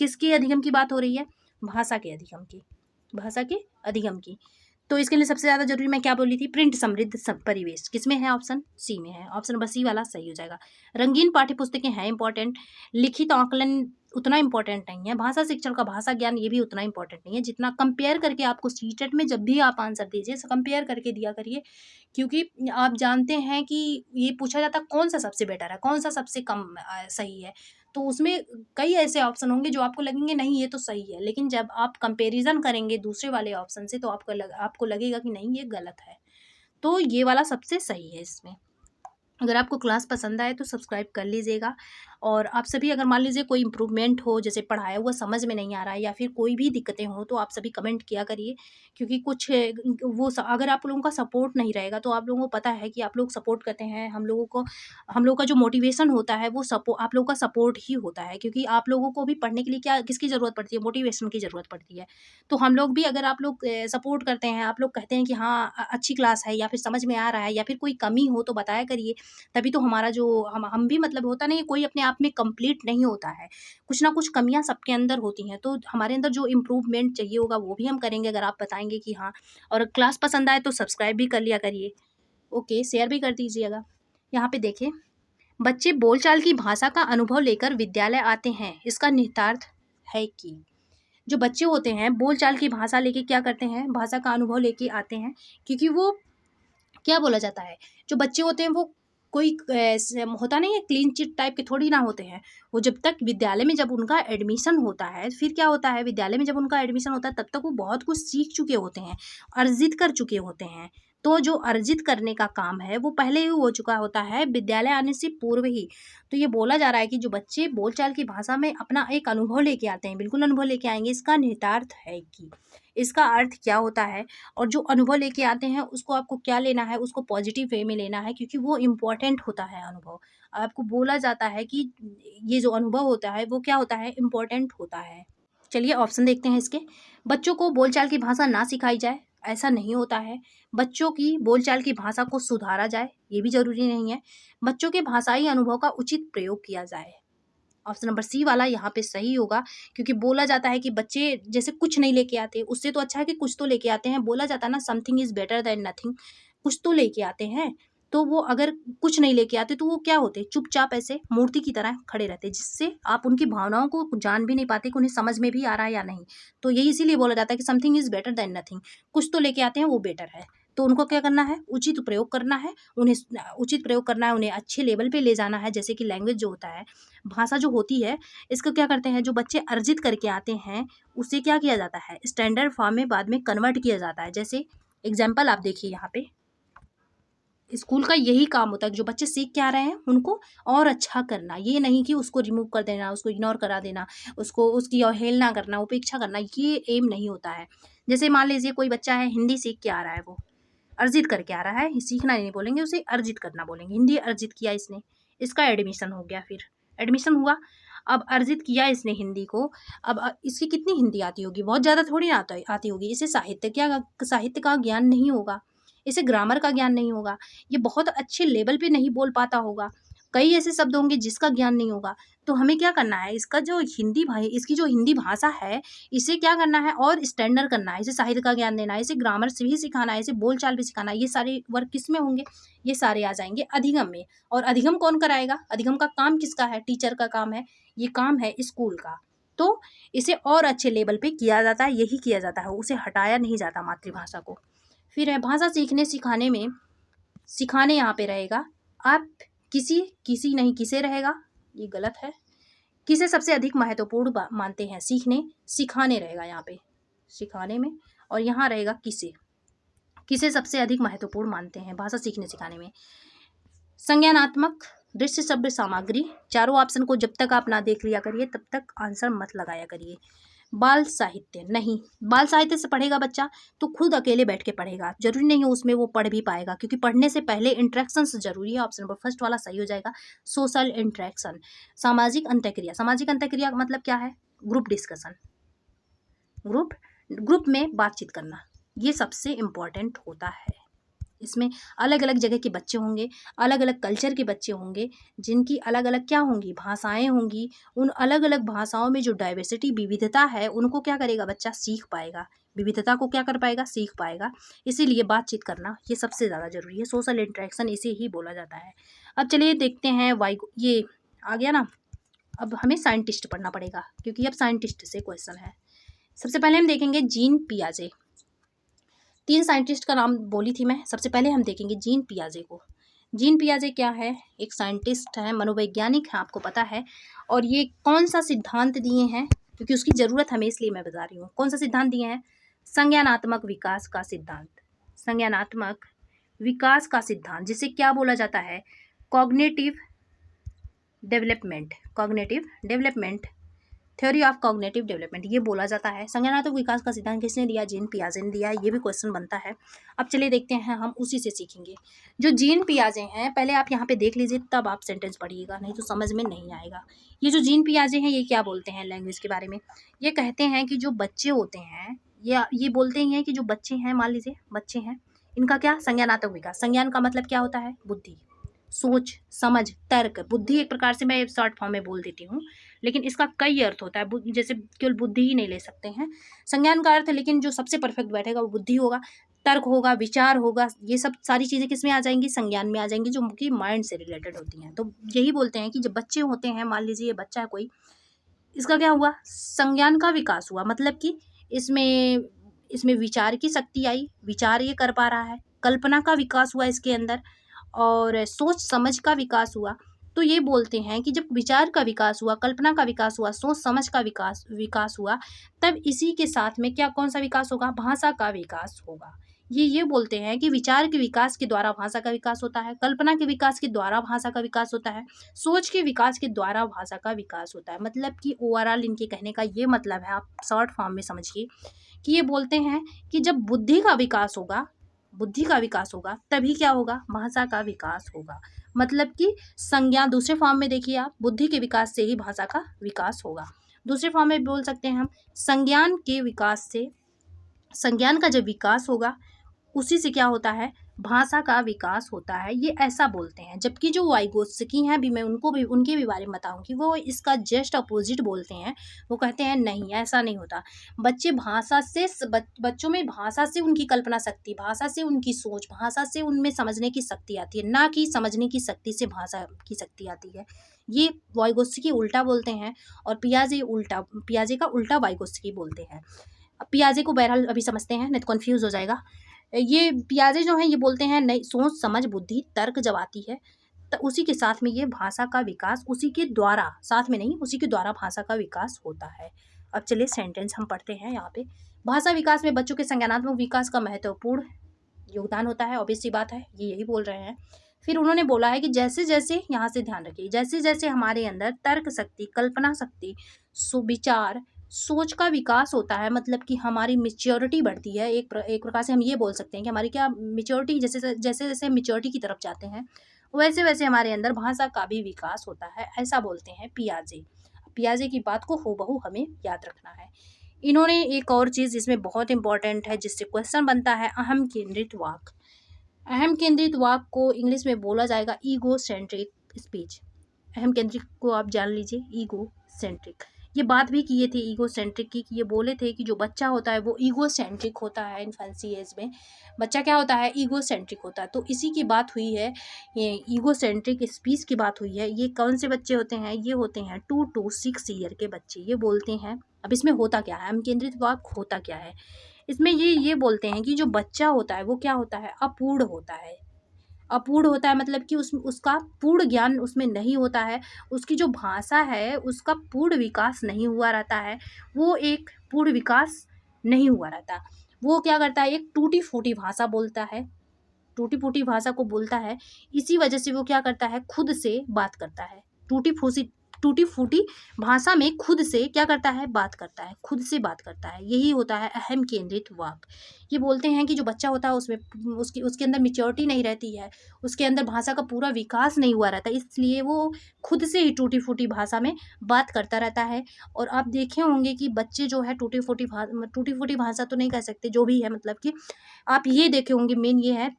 किसकी अधिगम की बात हो रही है, भाषा के अधिगम की, भाषा के अधिगम की। तो इसके लिए सबसे ज़्यादा जरूरी मैं क्या बोली थी, प्रिंट समृद्ध परिवेश। किसमें है, ऑप्शन सी में है। ऑप्शन नंबर सी वाला सही हो जाएगा। रंगीन पाठ्य पुस्तकें हैं इंपॉर्टेंट, लिखित आकलन उतना इंपॉर्टेंट नहीं है, भाषा शिक्षण का भाषा ज्ञान ये भी उतना इंपॉर्टेंट नहीं है जितना कंपेयर करके आपको सीटेट में जब भी आप आंसर दीजिए कंपेयर करके दिया करिए। क्योंकि आप जानते हैं कि ये पूछा जाता है कौन सा सबसे बेटर है, कौन सा सबसे कम सही है। तो उसमें कई ऐसे ऑप्शन होंगे जो आपको लगेंगे नहीं ये तो सही है, लेकिन जब आप कंपैरिजन करेंगे दूसरे वाले ऑप्शन से तो आपको लगेगा कि नहीं ये गलत है। तो ये वाला सबसे सही है इसमें। अगर आपको क्लास पसंद आए तो सब्सक्राइब कर लीजिएगा। और आप सभी अगर मान लीजिए कोई इम्प्रूवमेंट हो, जैसे पढ़ाया हुआ समझ में नहीं आ रहा है या फिर कोई भी दिक्कतें हों, तो आप सभी कमेंट किया करिए। क्योंकि कुछ अगर आप लोगों का सपोर्ट नहीं रहेगा तो आप लोगों को पता है कि आप लोग सपोर्ट करते हैं हम लोगों का जो मोटिवेशन होता है वो आप लोगों का सपोर्ट ही होता है। क्योंकि आप लोगों को भी पढ़ने के लिए किसकी ज़रूरत पड़ती है, मोटिवेशन की ज़रूरत पड़ती है। तो हम लोग भी अगर आप लोग सपोर्ट करते हैं, आप लोग कहते हैं कि हाँ अच्छी क्लास है या फिर समझ में आ रहा है या फिर कोई कमी हो तो बताया करिए। तभी तो हमारा जो हम भी मतलब होता नहीं, कोई अपने आप में कंप्लीट नहीं होता है, कुछ ना कुछ कमियां सबके अंदर होती हैं। तो हमारे अंदर जो इम्प्रूवमेंट चाहिए होगा वो भी हम करेंगे अगर आप बताएंगे कि हाँ। और क्लास पसंद आए तो सब्सक्राइब भी कर लिया करिए, ओके, शेयर भी कर दीजिएगा। यहाँ पे देखें, बच्चे बोलचाल की भाषा का अनुभव लेकर विद्यालय आते हैं, इसका निहितार्थ है कि जो बच्चे होते हैं बोलचाल की भाषा लेके क्या करते हैं, भाषा का अनुभव लेके आते हैं। क्योंकि वो क्या बोला जाता है, जो बच्चे होते हैं वो कोई होता नहीं है, क्लीन चिट टाइप के थोड़ी ना होते हैं। वो जब तक विद्यालय में जब उनका एडमिशन होता है, फिर क्या होता है, विद्यालय में जब उनका एडमिशन होता है तब तक वो बहुत कुछ सीख चुके होते हैं, अर्जित कर चुके होते हैं। तो जो अर्जित करने का काम है वो पहले ही हो चुका होता है, विद्यालय आने से पूर्व ही। तो ये बोला जा रहा है कि जो बच्चे बोलचाल की भाषा में अपना एक अनुभव लेके आते हैं, बिल्कुल अनुभव लेके आएंगे, इसका निहितार्थ है कि इसका अर्थ क्या होता है। और जो अनुभव लेके आते हैं उसको आपको क्या लेना है, उसको पॉजिटिव वे में लेना है, क्योंकि वो इम्पोर्टेंट होता है अनुभव। आपको बोला जाता है कि ये जो अनुभव होता है वो क्या होता है, इम्पोर्टेंट होता है। चलिए ऑप्शन देखते हैं इसके। बच्चों को बोलचाल की भाषा ना सिखाई जाए, ऐसा नहीं होता है। बच्चों की बोलचाल की भाषा को सुधारा जाए, ये भी जरूरी नहीं है। बच्चों के भाषाई अनुभव का उचित प्रयोग किया जाए, ऑप्शन नंबर सी वाला यहाँ पे सही होगा, क्योंकि बोला जाता है कि बच्चे जैसे कुछ नहीं लेके आते, उससे तो अच्छा है कि कुछ तो लेके आते हैं। बोला जाता है ना, something is better than nothing, कुछ तो लेके आते हैं। तो वो अगर कुछ नहीं लेके आते तो वो क्या होते, चुपचाप ऐसे मूर्ति की तरह खड़े रहते, जिससे आप उनकी भावनाओं को जान भी नहीं पाते कि उन्हें समझ में भी आ रहा है या नहीं। तो यही इसीलिए बोला जाता है कि something is better than nothing, कुछ तो लेके आते हैं वो बेटर है। तो उनको क्या करना है, उचित प्रयोग करना है, उन्हें उचित प्रयोग करना है, उन्हें अच्छे लेवल पे ले जाना है। जैसे कि लैंग्वेज जो होता है, भाषा जो होती है, इसको क्या करते हैं, जो बच्चे अर्जित करके आते हैं उसे क्या किया जाता है, स्टैंडर्ड फॉर्म में बाद में कन्वर्ट किया जाता है। जैसे एग्जाम्पल आप देखिए यहाँ पे, स्कूल का यही काम होता है कि जो बच्चे सीख के आ रहे हैं उनको और अच्छा करना, ये नहीं कि उसको रिमूव कर देना, उसको इग्नोर करा देना, उसको उसकी अवहेलना करना, उपेक्षा करना, ये एम नहीं होता है। जैसे मान लीजिए कोई बच्चा है, हिंदी सीख के आ रहा है, वो अर्जित करके आ रहा है, सीखना नहीं बोलेंगे, उसे अर्जित करना बोलेंगे। हिंदी अर्जित किया इसने, इसका एडमिशन हो गया, फिर एडमिशन हुआ। अब अर्जित किया इसने हिंदी को, अब इसकी कितनी हिंदी आती होगी, बहुत ज़्यादा थोड़ी ना आती होगी। इसे साहित्य का ज्ञान नहीं होगा, इसे ग्रामर का ज्ञान नहीं होगा, ये बहुत अच्छे लेवल पे नहीं बोल पाता होगा, कई ऐसे शब्द होंगे जिसका ज्ञान नहीं होगा। तो हमें क्या करना है, इसका जो हिंदी भाई इसकी जो हिंदी भाषा है, इसे क्या करना है और स्टैंडर्ड करना है, इसे साहित्य का ज्ञान देना है, इसे ग्रामर से भी सिखाना है, इसे बोलचाल भी सिखाना है। ये सारे वर्क किस में होंगे, ये सारे आ जाएंगे अधिगम में। और अधिगम कौन कराएगा, अधिगम का काम किसका है, टीचर का काम है, ये काम है स्कूल का। तो इसे और अच्छे लेवल पे किया जाता है, यही किया जाता है, उसे हटाया नहीं जाता मातृभाषा को। फिर है भाषा सीखने सिखाने में, सिखाने यहाँ पे रहेगा, आप किसी नहीं किसे रहेगा, ये गलत है। किसे सबसे अधिक महत्वपूर्ण मानते हैं, सीखने सिखाने रहेगा यहाँ पे सिखाने में, और यहाँ रहेगा किसे सबसे अधिक महत्वपूर्ण मानते हैं भाषा सीखने सिखाने में। संज्ञानात्मक, दृश्य, शब्द, सामग्री, चारों ऑप्शन को जब तक आप ना देख लिया करिए तब तक आंसर मत लगाया करिए। बाल साहित्य नहीं, बाल साहित्य से पढ़ेगा बच्चा तो खुद अकेले बैठ के पढ़ेगा, जरूरी नहीं है उसमें वो पढ़ भी पाएगा, क्योंकि पढ़ने से पहले इंटरेक्शंस जरूरी है। ऑप्शन नंबर फर्स्ट वाला सही हो जाएगा, सोशल इंटरेक्शन। सामाजिक अंतःक्रिया, सामाजिक अंतःक्रिया का मतलब क्या है, ग्रुप डिस्कशन, ग्रुप में बातचीत करना, ये सबसे इम्पॉर्टेंट होता है। इसमें अलग अलग जगह के बच्चे होंगे, अलग अलग कल्चर के बच्चे होंगे, जिनकी अलग अलग क्या होंगी, भाषाएं होंगी। उन अलग अलग भाषाओं में जो डाइवर्सिटी, विविधता है, उनको क्या करेगा बच्चा, सीख पाएगा, विविधता को क्या कर पाएगा, सीख पाएगा। इसीलिए बातचीत करना ये सबसे ज़्यादा जरूरी है, सोशल इंटरेक्शन इसे ही बोला जाता है। अब चलिए देखते हैं ये आ गया ना, अब हमें साइंटिस्ट पढ़ना पड़ेगा, क्योंकि अब साइंटिस्ट से क्वेश्चन है। सबसे पहले हम देखेंगे जीन पियाजे, 3 साइंटिस्ट का नाम बोली थी मैं। सबसे पहले हम देखेंगे जीन पियाजे को। जीन पियाजे क्या है, एक साइंटिस्ट है, मनोवैज्ञानिक है, आपको पता है। और ये कौन सा सिद्धांत दिए हैं, क्योंकि उसकी ज़रूरत हमें इसलिए मैं बता रही हूँ। कौन सा सिद्धांत दिए हैं, संज्ञानात्मक विकास का सिद्धांत, संज्ञानात्मक विकास का सिद्धांत, जिसे क्या बोला जाता है, cognitive development, theory of cognitive development, ये बोला जाता है। संज्ञानात्मक विकास का सिद्धांत किसने दिया, जीन पियाजे ने दिया है, ये भी क्वेश्चन बनता है। अब चलिए देखते हैं, हम उसी से सीखेंगे। जो जीन पियाजे हैं, पहले आप यहाँ पे देख लीजिए, तब आप सेंटेंस पढ़िएगा, नहीं तो समझ में नहीं आएगा। ये जो जीन पियाजे हैं, ये क्या बोलते हैं लैंग्वेज के बारे में, ये कहते हैं कि जो बच्चे होते हैं, ये बोलते ही हैं कि जो बच्चे हैं, मान लीजिए बच्चे हैं, इनका क्या, संज्ञानात्मक विकास। संज्ञान का मतलब क्या होता है, बुद्धि, सोच, समझ, तर्क। बुद्धि एक प्रकार से मैं शॉर्ट फॉर्म में बोल देती हूँ, लेकिन इसका कई अर्थ होता है, जैसे केवल बुद्धि ही नहीं ले सकते हैं संज्ञान का अर्थ, लेकिन जो सबसे परफेक्ट बैठेगा वो बुद्धि होगा, तर्क होगा, विचार होगा। ये सब सारी चीज़ें किस में आ जाएंगी, संज्ञान में आ जाएंगी, जो कि माइंड से रिलेटेड होती हैं। तो यही बोलते हैं कि जब बच्चे होते हैं, मान लीजिए ये बच्चा है कोई, इसका क्या हुआ, संज्ञान का विकास हुआ, मतलब कि इसमें विचार की शक्ति आई, विचार ये कर पा रहा है, कल्पना का विकास हुआ इसके अंदर, और सोच समझ का विकास हुआ। तो ये बोलते हैं कि जब विचार का विकास हुआ, कल्पना का विकास हुआ, सोच समझ का विकास हुआ, तब इसी के साथ में क्या, कौन सा विकास होगा, भाषा का विकास होगा। ये बोलते हैं कि विचार के विकास के द्वारा भाषा का विकास होता है, कल्पना के विकास के द्वारा भाषा का विकास होता है, सोच के विकास के द्वारा भाषा का विकास होता है। मतलब कि ओवरऑल इनके कहने का ये मतलब है, आप शॉर्ट फॉर्म में समझिए कि ये बोलते हैं कि जब बुद्धि का विकास होगा तभी क्या होगा, भाषा का विकास होगा। मतलब कि संज्ञान, दूसरे फॉर्म में देखिए आप, बुद्धि के विकास से ही भाषा का विकास होगा। दूसरे फॉर्म में बोल सकते हैं हम, संज्ञान के विकास से, संज्ञान का जब विकास होगा उसी से क्या होता है, भाषा का विकास होता है, ये ऐसा बोलते हैं। जबकि जो वाइगोत्स्की हैं, अभी मैं उनके भी बारे में बताऊंगी, वो इसका जस्ट अपोजिट बोलते हैं। वो कहते हैं नहीं, ऐसा नहीं होता। बच्चों में भाषा से उनकी कल्पना शक्ति, भाषा से उनकी सोच, भाषा से उनमें समझने की शक्ति आती है, ना कि समझने की शक्ति से भाषा की शक्ति आती है। ये वाइगोत्स्की उल्टा बोलते हैं, और पियाजे का उल्टा वाइगोत्स्की बोलते हैं। अब पियाजे को बहरहाल अभी समझते हैं, नहीं तो कन्फ्यूज हो जाएगा। ये पियाजे जो हैं, ये बोलते हैं नई सोच, समझ, बुद्धि, तर्क जब आती है तो उसी के साथ में ये भाषा का विकास, उसी के द्वारा, साथ में नहीं, उसी के द्वारा भाषा का विकास होता है। अब चलिए सेंटेंस हम पढ़ते हैं यहाँ पे। भाषा विकास में बच्चों के संज्ञानात्मक विकास का महत्वपूर्ण योगदान होता है, ऑब्वियस सी बात है, ये यही बोल रहे हैं। फिर उन्होंने बोला है कि जैसे जैसे, यहाँ से ध्यान रखिए, जैसे जैसे हमारे अंदर तर्क शक्ति, कल्पना शक्ति, सुविचार, सोच का विकास होता है, मतलब कि हमारी मेच्योरिटी बढ़ती है। एक प्रकार से हम ये बोल सकते हैं कि हमारी क्या मेच्योरिटी, जैसे जैसे जैसे मेच्योरिटी की तरफ जाते हैं, वैसे वैसे हमारे अंदर भाषा का भी विकास होता है, ऐसा बोलते हैं पियाजे। पियाजे की बात को हूबहू हमें याद रखना है। इन्होंने एक और चीज़ इसमें बहुत इंपॉर्टेंट है, जिससे क्वेश्चन बनता है, अहम केंद्रित वाक्य। अहम केंद्रित वाक्य को इंग्लिश में बोला जाएगा ईगो सेंट्रिक स्पीच। अहम केंद्रित को आप जान लीजिए, ईगो सेंट्रिक। ये बात भी किए थे ईगो सेंट्रिक की, कि ये बोले थे कि जो बच्चा होता है वो ईगो सेंट्रिक होता है। इन्फेंसी एज में बच्चा क्या होता है, ईगो सेंट्रिक होता है। तो इसी की बात हुई है, ये ईगो सेंट्रिक स्पीच की बात हुई है। ये कौन से बच्चे होते हैं, ये होते हैं 2 to 6 ईयर के बच्चे, ये बोलते हैं। अब इसमें होता क्या है, अहम केंद्रित वाक्य होता क्या है, इसमें ये बोलते हैं कि जो बच्चा होता है वो क्या होता है, अपूर्ण होता है। अपूर्ण होता है मतलब कि उसका पूर्ण ज्ञान उसमें नहीं होता है, उसकी जो भाषा है उसका पूर्ण विकास नहीं हुआ रहता है, वो एक पूर्ण विकास नहीं हुआ रहता। वो क्या करता है, एक टूटी फूटी भाषा बोलता है, टूटी फूटी भाषा को बोलता है। इसी वजह से वो क्या करता है, खुद से बात करता है। टूटी फूटी भाषा में खुद से क्या करता है, बात करता है, खुद से बात करता है। यही होता है अहम केंद्रित वाक्य। ये बोलते हैं कि जो बच्चा होता है उसमें उसके अंदर मेच्योरिटी नहीं रहती है, उसके अंदर भाषा का पूरा विकास नहीं हुआ रहता, इसलिए वो खुद से ही टूटी फूटी भाषा में बात करता रहता है। और आप देखे होंगे कि बच्चे जो है टूटी फूटी भाषा तो नहीं कह सकते, जो भी है, मतलब कि आप ये देखे होंगे, मेन ये है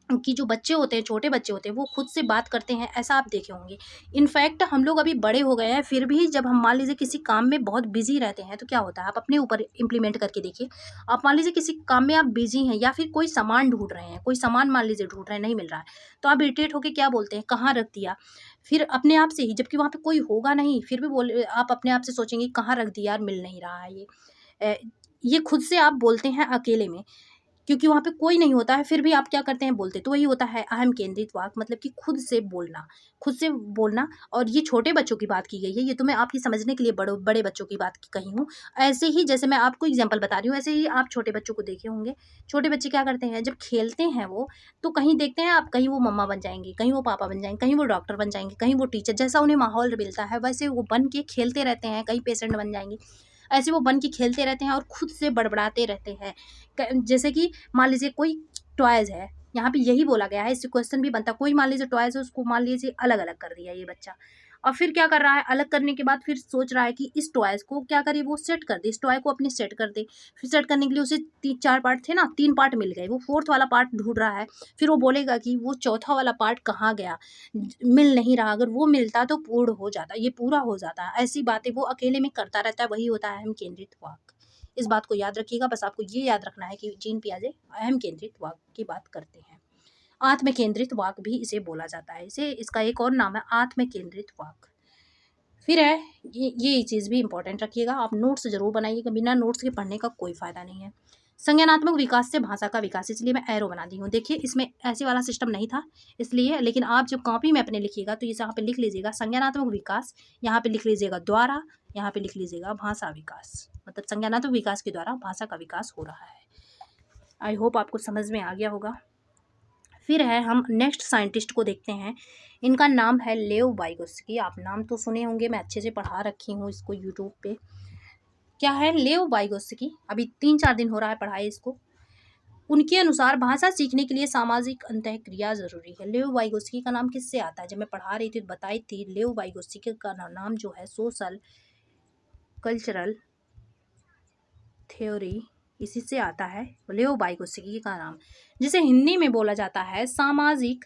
कि जो बच्चे होते हैं, छोटे बच्चे होते हैं, वो खुद से बात करते हैं, ऐसा आप देखे होंगे। इनफैक्ट हम लोग अभी बड़े हो गए हैं, फिर भी जब हम मान लीजिए किसी काम में बहुत बिजी रहते हैं तो क्या होता है, आप अपने ऊपर इम्प्लीमेंट करके देखिए। आप मान लीजिए किसी काम में आप बिजी हैं, या फिर कोई सामान ढूंढ रहे हैं, कोई सामान मान लीजिए ढूंढ रहे हैं, नहीं मिल रहा है, तो आप इरिटेट होकर क्या बोलते हैं, कहाँ रख दिया। फिर अपने आप से ही, जबकि वहाँ पे कोई होगा नहीं, फिर भी बोल आप अपने आप से सोचेंगे कहाँ रख दिया यार, मिल नहीं रहा है ये। अ, ये खुद से आप बोलते हैं अकेले में, क्योंकि वहाँ पे कोई नहीं होता है, फिर भी आप क्या करते हैं, बोलते। तो वही होता है अहम केंद्रित वाक्य, मतलब कि खुद से बोलना, खुद से बोलना। और ये छोटे बच्चों की बात की गई है, ये तो मैं आपकी समझने के लिए बड़े बच्चों की बात कही हूँ। ऐसे ही जैसे मैं आपको एग्जांपल बता रही हूँ, ऐसे ही आप छोटे बच्चों को देखे होंगे। छोटे बच्चे क्या करते हैं, जब खेलते हैं वो, तो कहीं देखते हैं आप, कहीं वो मम्मा बन जाएंगे, कहीं वो पापा बन जाएंगे, कहीं वो डॉक्टर बन जाएंगे, कहीं वो टीचर, जैसा उन्हें माहौल मिलता है वैसे वो बन के खेलते रहते हैं, कहीं पेशेंट बन जाएंगे। ऐसे वो बन के खेलते रहते हैं और खुद से बड़बड़ाते रहते हैं। जैसे कि मान लीजिए कोई टॉयज़ है, यहाँ पे यही बोला गया है, इससे क्वेश्चन भी बनता, कोई मान लीजिए टॉयज़ है, उसको मान लीजिए अलग-अलग कर दिया ये बच्चा, और फिर क्या कर रहा है, अलग करने के बाद फिर सोच रहा है कि इस टॉयज़ को क्या करे, वो सेट कर दे, इस टॉय को अपने सेट कर दे। फिर सेट करने के लिए उसे 3-4 पार्ट थे ना, 3 पार्ट मिल गए, वो 4th वाला पार्ट ढूँढ रहा है। फिर वो बोलेगा कि वो चौथा वाला पार्ट कहाँ गया? मिल नहीं रहा, अगर वो मिलता तो पूर्ण हो जाता, ये पूरा हो जाता। ऐसी बातें वो अकेले में करता रहता है, वही होता है अहम केंद्रित वाक्य। इस बात को याद रखिएगा, बस आपको ये याद रखना है कि जीन पियाजे अहम केंद्रित वाक्य की बात करते हैं। आत्म केंद्रित वाक्य भी इसे बोला जाता है, इसे इसका एक और नाम है आत्म केंद्रित वाक्य। फिर है, ये चीज़ भी इंपॉर्टेंट रखिएगा, आप नोट्स जरूर बनाइएगा, बिना नोट्स के पढ़ने का कोई फ़ायदा नहीं है। संज्ञानात्मक विकास से भाषा का विकास, इसलिए मैं एरो बना दी हूँ। देखिए इसमें ऐसे वाला सिस्टम नहीं था इसलिए, लेकिन आप जब कॉपी में अपने लिखिएगा तो इसे यहाँ पे लिख लीजिएगा संज्ञानात्मक विकास, यहाँ पे लिख लीजिएगा द्वारा, यहाँ पे लिख लीजिएगा भाषा विकास, मतलब संज्ञानात्मक विकास के द्वारा भाषा का विकास हो रहा है। आई होप आपको समझ में आ गया होगा। फिर है, हम नेक्स्ट साइंटिस्ट को देखते हैं। इनका नाम है लेव वाइगोत्स्की। आप नाम तो सुने होंगे, मैं अच्छे से पढ़ा रखी हूँ इसको यूट्यूब पे। क्या है लेव वाइगोत्स्की, अभी 3-4 दिन हो रहा है पढ़ाई इसको। उनके अनुसार भाषा सीखने के लिए सामाजिक अंतःक्रिया जरूरी है। लेव वाइगोत्स्की का नाम किससे आता है, जब मैं पढ़ा रही थी तो बताई थी, लेव वाइगोत्स्की का नाम जो है सोशल कल्चरल थ्योरी इसी से आता है लेओ वाइगोत्स्की का नाम, जिसे हिंदी में बोला जाता है सामाजिक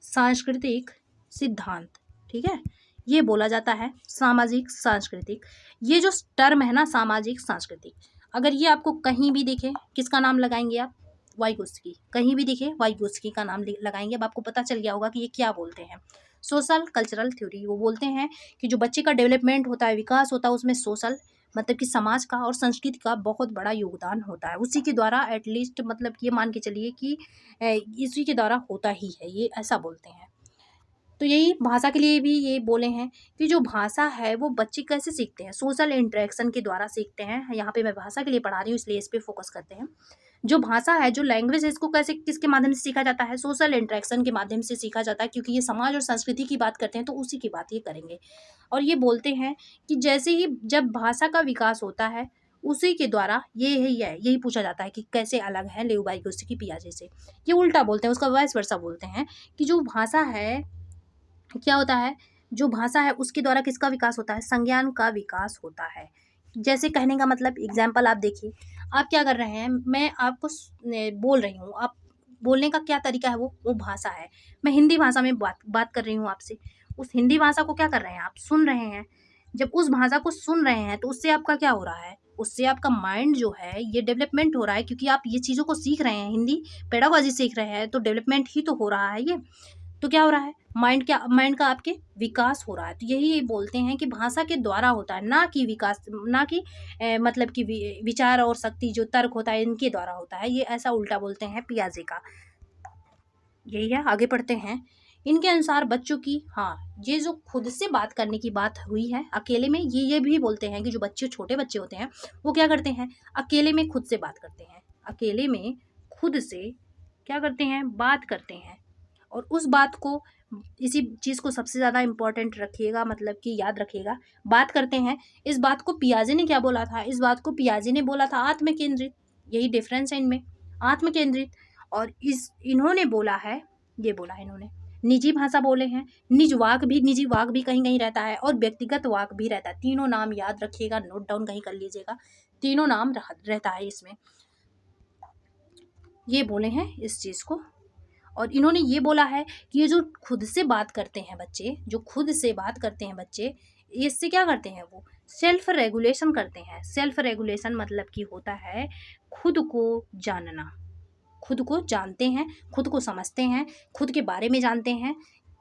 सांस्कृतिक सिद्धांत। ठीक है, ये बोला जाता है सामाजिक सांस्कृतिक। ये जो टर्म है ना सामाजिक सांस्कृतिक, अगर ये आपको कहीं भी दिखे किसका नाम लगाएंगे आप? वाइगोत्स्की। कहीं भी दिखे वाइगोत्स्की का नाम लगाएंगे। अब आपको पता चल गया होगा कि ये क्या बोलते हैं। सोशल कल्चरल थ्योरी, वो बोलते हैं कि जो बच्चे का डेवलपमेंट होता है, विकास होता है, उसमें सोशल मतलब कि समाज का और संस्कृति का बहुत बड़ा योगदान होता है। उसी के द्वारा एटलीस्ट मतलब ये मान के चलिए कि इसी के द्वारा होता ही है, ये ऐसा बोलते हैं। तो यही भाषा के लिए भी ये बोले हैं कि जो भाषा है वो बच्चे कैसे सीखते हैं, सोशल इंटरेक्शन के द्वारा सीखते हैं। यहाँ पे मैं भाषा के लिए पढ़ा रही हूँ इसलिए इस पर फोकस करते हैं। जो भाषा है, जो लैंग्वेज है, इसको कैसे किसके माध्यम से सीखा जाता है? सोशल इंटरेक्शन के माध्यम से सीखा जाता है, क्योंकि ये समाज और संस्कृति की बात करते हैं तो उसी की बात ये करेंगे। और ये बोलते हैं कि जैसे ही जब भाषा का विकास होता है उसी के द्वारा यही पूछा जाता है कि कैसे अलग है लेओ वाइगोत्स्की पियाजे से। ये उल्टा बोलते हैं, उसका वाइस वर्सा बोलते हैं कि जो भाषा है क्या होता है, जो भाषा है उसके द्वारा किसका विकास होता है? संज्ञान का विकास होता है। जैसे कहने का मतलब एग्जाम्पल आप देखिए, आप क्या कर रहे हैं, मैं आपको बोल रही हूँ, आप बोलने का क्या तरीका है, वो भाषा है। मैं हिंदी भाषा में बात कर रही हूँ आपसे, उस हिंदी भाषा को क्या कर रहे हैं आप? सुन रहे हैं। जब उस भाषा को सुन रहे हैं तो उससे आपका क्या हो रहा है? उससे आपका माइंड जो है ये डेवलपमेंट हो रहा है, क्योंकि आप ये चीज़ों को सीख रहे हैं, हिंदी पेडागोजी सीख रहे हैं, तो डेवलपमेंट ही तो हो रहा है ये। तो क्या हो रहा है? माइंड का आपके विकास हो रहा है। तो यही बोलते हैं कि भाषा के द्वारा होता है, ना कि विकास, ना कि मतलब कि विचार और शक्ति जो तर्क होता है इनके द्वारा होता है। ये ऐसा उल्टा बोलते हैं पियाजे का। यही है, आगे पढ़ते हैं। इनके अनुसार बच्चों की, हाँ, ये जो खुद से बात करने की बात हुई है अकेले में, ये भी बोलते हैं कि जो बच्चे छोटे बच्चे होते हैं वो क्या करते हैं? अकेले में खुद से बात करते हैं। अकेले में खुद से क्या करते हैं? बात करते हैं। और उस बात को, इसी चीज़ को सबसे ज़्यादा इम्पोर्टेंट रखिएगा, मतलब कि याद रखिएगा, बात करते हैं। इस बात को पियाजे ने क्या बोला था? इस बात को पियाजे ने बोला था आत्म केंद्रित। यही डिफरेंस है इनमें, आत्म केंद्रित। और इन्होंने बोला है, ये बोला है इन्होंने, निजी भाषा बोले हैं। निजी वाक भी कहीं कहीं रहता है और व्यक्तिगत वाक भी रहता है। तीनों नाम याद रखिएगा, नोट डाउन कहीं कर लीजिएगा, तीनों नाम रहता है इसमें। ये बोले हैं इस चीज़ को। और इन्होंने ये बोला है कि ये जो खुद से बात करते हैं बच्चे, जो खुद से बात करते हैं बच्चे, इससे क्या करते हैं? वो सेल्फ रेगुलेशन करते हैं। सेल्फ रेगुलेशन मतलब कि होता है खुद को जानना, खुद को जानते हैं, खुद को समझते हैं, खुद के बारे में जानते हैं,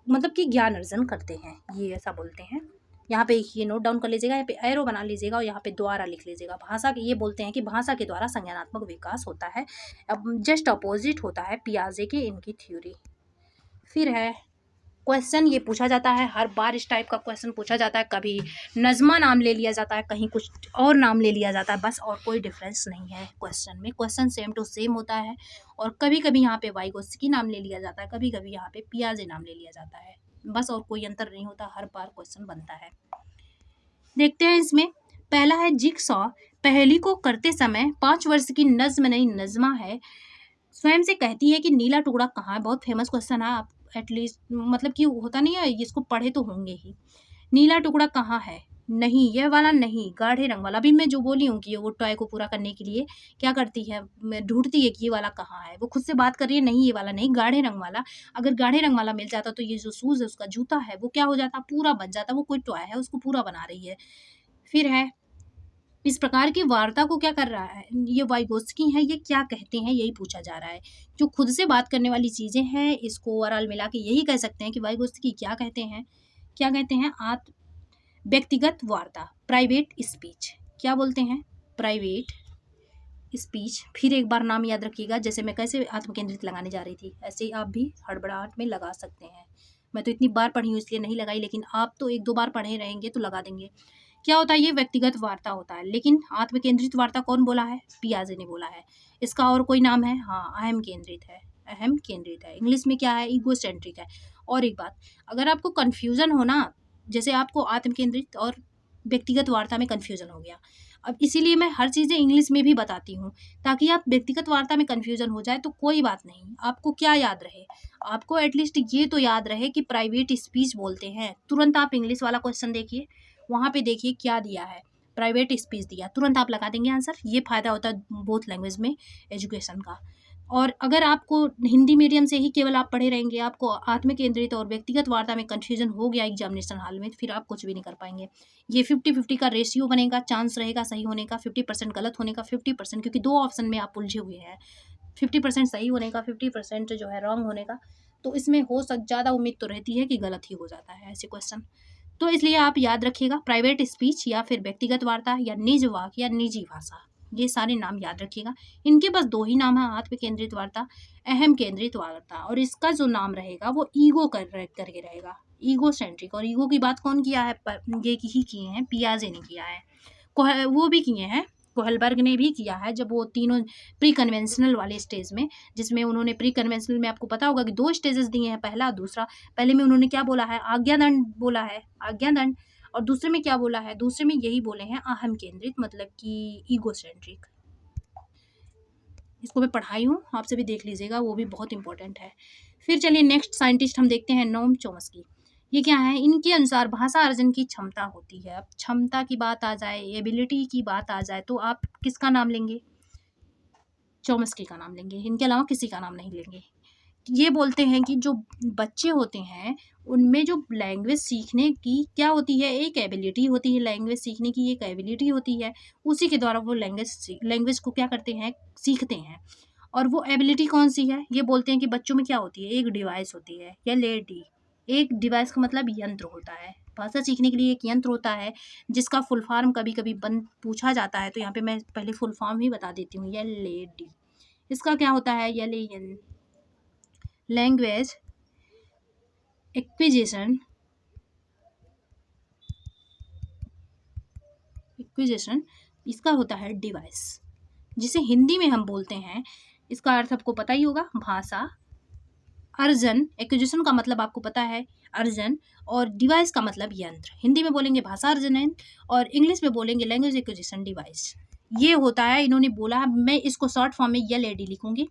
मतलब कि ज्ञान अर्जन करते हैं, ये ऐसा बोलते हैं। यहाँ पे ये नोट डाउन कर लीजिएगा, यहाँ पे एरो बना लीजिएगा और यहाँ पे द्वारा लिख लीजिएगा। भाषा के, ये बोलते हैं कि भाषा के द्वारा संज्ञानात्मक विकास होता है। अब जस्ट अपोजिट होता है पियाजे के इनकी थ्योरी। फिर है क्वेश्चन, ये पूछा जाता है हर बार, इस टाइप का क्वेश्चन पूछा जाता है। कभी नज़्मा नाम ले लिया जाता है, कहीं कुछ और नाम ले लिया जाता है, बस, और कोई डिफरेंस नहीं है क्वेश्चन में। क्वेश्चन सेम टू सेम होता है। और कभी कभी यहाँ पे वाइगोत्स्की नाम ले लिया जाता है, कभी कभी यहाँ पे पियाजे नाम ले लिया जाता है, बस, और कोई अंतर नहीं होता, हर बार क्वेश्चन बनता है। देखते हैं इसमें। पहला है जिगसॉ। पहेली को करते समय 5 वर्ष की नज्म नहीं नज़्मा है, स्वयं से कहती है कि नीला टुकड़ा कहाँ है। बहुत फेमस क्वेश्चन है, आप एटलीस्ट मतलब कि होता नहीं है, इसको पढ़े तो होंगे ही। नीला टुकड़ा कहाँ है? नहीं, यह वाला नहीं, गाढ़े रंग वाला। अभी मैं जो बोली हूँ कि वो टॉय को पूरा करने के लिए क्या करती है, ढूंढती है कि ये वाला कहाँ है। वो खुद से बात कर रही है, नहीं ये वाला नहीं, गाढ़े रंग वाला। अगर गाढ़े रंग वाला मिल जाता तो ये जो शूज़ है उसका जूता है वो क्या हो जाता? पूरा बन जाता। वो कोई टॉय है, उसको पूरा बना रही है। फिर है, इस प्रकार की वार्ता को क्या कर रहा है, ये वाइगोत्स्की है, ये क्या कहते हैं, यही पूछा जा रहा है। जो खुद से बात करने वाली चीज़ें हैं, इसको ओवरऑल मिला के यही कह सकते हैं कि वाइगोत्स्की क्या कहते हैं, क्या कहते हैं? व्यक्तिगत वार्ता, प्राइवेट स्पीच। क्या बोलते हैं? Private speech. फिर एक बार नाम याद रखिएगा, जैसे मैं कैसे आत्मकेंद्रित लगाने जा रही थी, ऐसे ही आप भी हड़बड़ाहट में लगा सकते हैं। मैं तो इतनी बार पढ़ी हूँ इसलिए नहीं लगाई, लेकिन आप तो 1-2 बार पढ़े रहेंगे तो लगा देंगे। क्या होता है? ये व्यक्तिगत वार्ता होता है। लेकिन आत्मकेंद्रित वार्ता कौन बोला है? पियाजे ने बोला है। इसका और कोई नाम है? हाँ, अहम केंद्रित है। अहम केंद्रित है, इंग्लिश में क्या है? ईगोसेंट्रिक है। और एक बात, अगर आपको कन्फ्यूज़न हो ना, जैसे आपको आत्मकेंद्रित और व्यक्तिगत वार्ता में कन्फ्यूज़न हो गया, अब इसीलिए मैं हर चीज़ें इंग्लिश में भी बताती हूँ, ताकि आप व्यक्तिगत वार्ता में कन्फ्यूज़न हो जाए तो कोई बात नहीं। आपको क्या याद रहे? आपको एटलीस्ट ये तो याद रहे कि प्राइवेट स्पीच बोलते हैं। तुरंत आप इंग्लिश वाला क्वेश्चन देखिए, वहाँ पे देखिए क्या दिया है। प्राइवेट स्पीच दिया, तुरंत आप लगा देंगे आंसर। ये फ़ायदा होता है बोथ लैंग्वेज में एजुकेशन का। और अगर आपको हिंदी मीडियम से ही केवल आप पढ़े रहेंगे, आपको आत्म केंद्रित और व्यक्तिगत वार्ता में कन्फ्यूजन हो गया एग्जामिनेशन हॉल में, फिर आप कुछ भी नहीं कर पाएंगे। ये 50-50 का रेशियो बनेगा, चांस रहेगा सही होने का, 50% गलत होने का, 50%, क्योंकि 2 ऑप्शन में आप उलझे हुए हैं, 50% सही होने का, 50% जो है रॉन्ग होने का। तो इसमें हो सक ज़्यादा उम्मीद तो रहती है कि गलत ही हो जाता है ऐसे क्वेश्चन। तो इसलिए आप याद रखिएगा, प्राइवेट स्पीच या फिर व्यक्तिगत वार्ता या निज वाक्य या निजी भाषा, ये सारे नाम याद रखिएगा। इनके बस 2 ही नाम हैं, आत्म केंद्रित वार्ता, अहम केंद्रित वार्ता। और इसका जो नाम रहेगा वो ईगो करके रहेगा, ईगो सेंट्रिक। और ईगो की बात कौन किया है? ये ही किए हैं, पियाजे ने किया है, वो भी किए हैं, कोहलबर्ग ने भी किया है, जब वो तीनों प्री कन्वेंशनल वाले स्टेज में, जिसमें उन्होंने प्री कन्वेंशनल में आपको पता होगा कि 2 स्टेजेस दिए हैं, पहला दूसरा। पहले में उन्होंने क्या बोला है? आज्ञादंड बोला है, आज्ञादंड। और दूसरे में क्या बोला है? दूसरे में यही बोले हैं, अहम केंद्रित, मतलब कि ईगोसेंट्रिक। इसको मैं पढ़ाई हूँ, आपसे भी देख लीजिएगा, वो भी बहुत इंपॉर्टेंट है। फिर चलिए नेक्स्ट साइंटिस्ट हम देखते हैं, नोम चॉम्स्की। ये क्या है? इनके अनुसार भाषा अर्जन की क्षमता होती है। अब क्षमता की बात आ जाए, एबिलिटी की बात आ जाए, तो आप किसका नाम लेंगे? चॉम्स्की का नाम लेंगे, इनके अलावा किसी का नाम नहीं लेंगे। ये बोलते हैं कि जो बच्चे होते हैं उनमें जो लैंग्वेज सीखने की क्या होती है? एक एबिलिटी होती है, लैंग्वेज सीखने की एक एबिलिटी होती है, उसी के द्वारा वो लैंग्वेज को क्या करते हैं? सीखते हैं। और वो एबिलिटी कौन सी है? ये बोलते हैं कि बच्चों में क्या होती है? एक डिवाइस होती है, या लेडी। एक डिवाइस का मतलब यंत्र होता है। भाषा सीखने के लिए एक यंत्र होता है, जिसका फुल फॉर्म कभी कभी पूछा जाता है, तो यहाँ पे मैं पहले फुल फॉर्म ही बता देती हूँ, या लेडी। इसका क्या होता है? या लैंग्वेज एक्विजिशन इसका होता है डिवाइस, जिसे हिंदी में हम बोलते हैं, इसका अर्थ आपको पता ही होगा, भाषा अर्जन। एक्विजिशन का मतलब आपको पता है, अर्जन, और डिवाइस का मतलब यंत्र। हिंदी में बोलेंगे भाषा अर्जन यंत्र, और इंग्लिश में बोलेंगे लैंग्वेज एक्विजिशन डिवाइस। ये होता है, इन्होंने बोला, मैं इसको शॉर्ट फॉर्म में एलएडी लिखूंगी।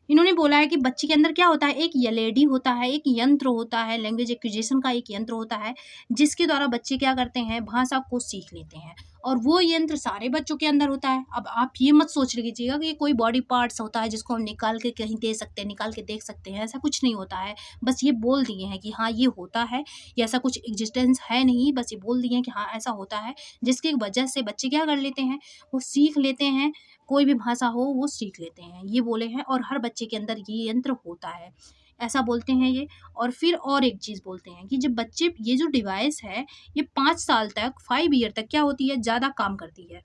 इन्होंने बोला है कि बच्चे के अंदर क्या होता है? एक एलईडी होता है, एक यंत्र होता है, लैंग्वेज एक्विजिशन का एक यंत्र होता है, जिसके द्वारा बच्चे क्या करते हैं? भाषा को सीख लेते हैं। और वो यंत्र सारे बच्चों के अंदर होता है। अब आप ये मत सोच लीजिएगा कि ये कोई बॉडी पार्ट्स होता है जिसको हम निकाल के कहीं दे सकते हैं, निकाल के देख सकते हैं, ऐसा कुछ नहीं होता है। बस ये बोल दिए हैं कि हाँ ये होता है, या ऐसा कुछ एग्जिस्टेंस है नहीं, बस ये बोल दिए हैं कि हाँ ऐसा होता है, जिसकी वजह से बच्चे क्या कर लेते हैं? वो सीख लेते हैं, कोई भी भाषा हो वो सीख लेते हैं, ये बोले हैं। और हर बच्चे के अंदर ये यंत्र होता है, ऐसा बोलते हैं ये। और फिर और एक चीज़ बोलते हैं कि जब बच्चे, ये जो डिवाइस है, ये 5 साल तक, 5 ईयर तक क्या होती है? ज़्यादा काम करती है।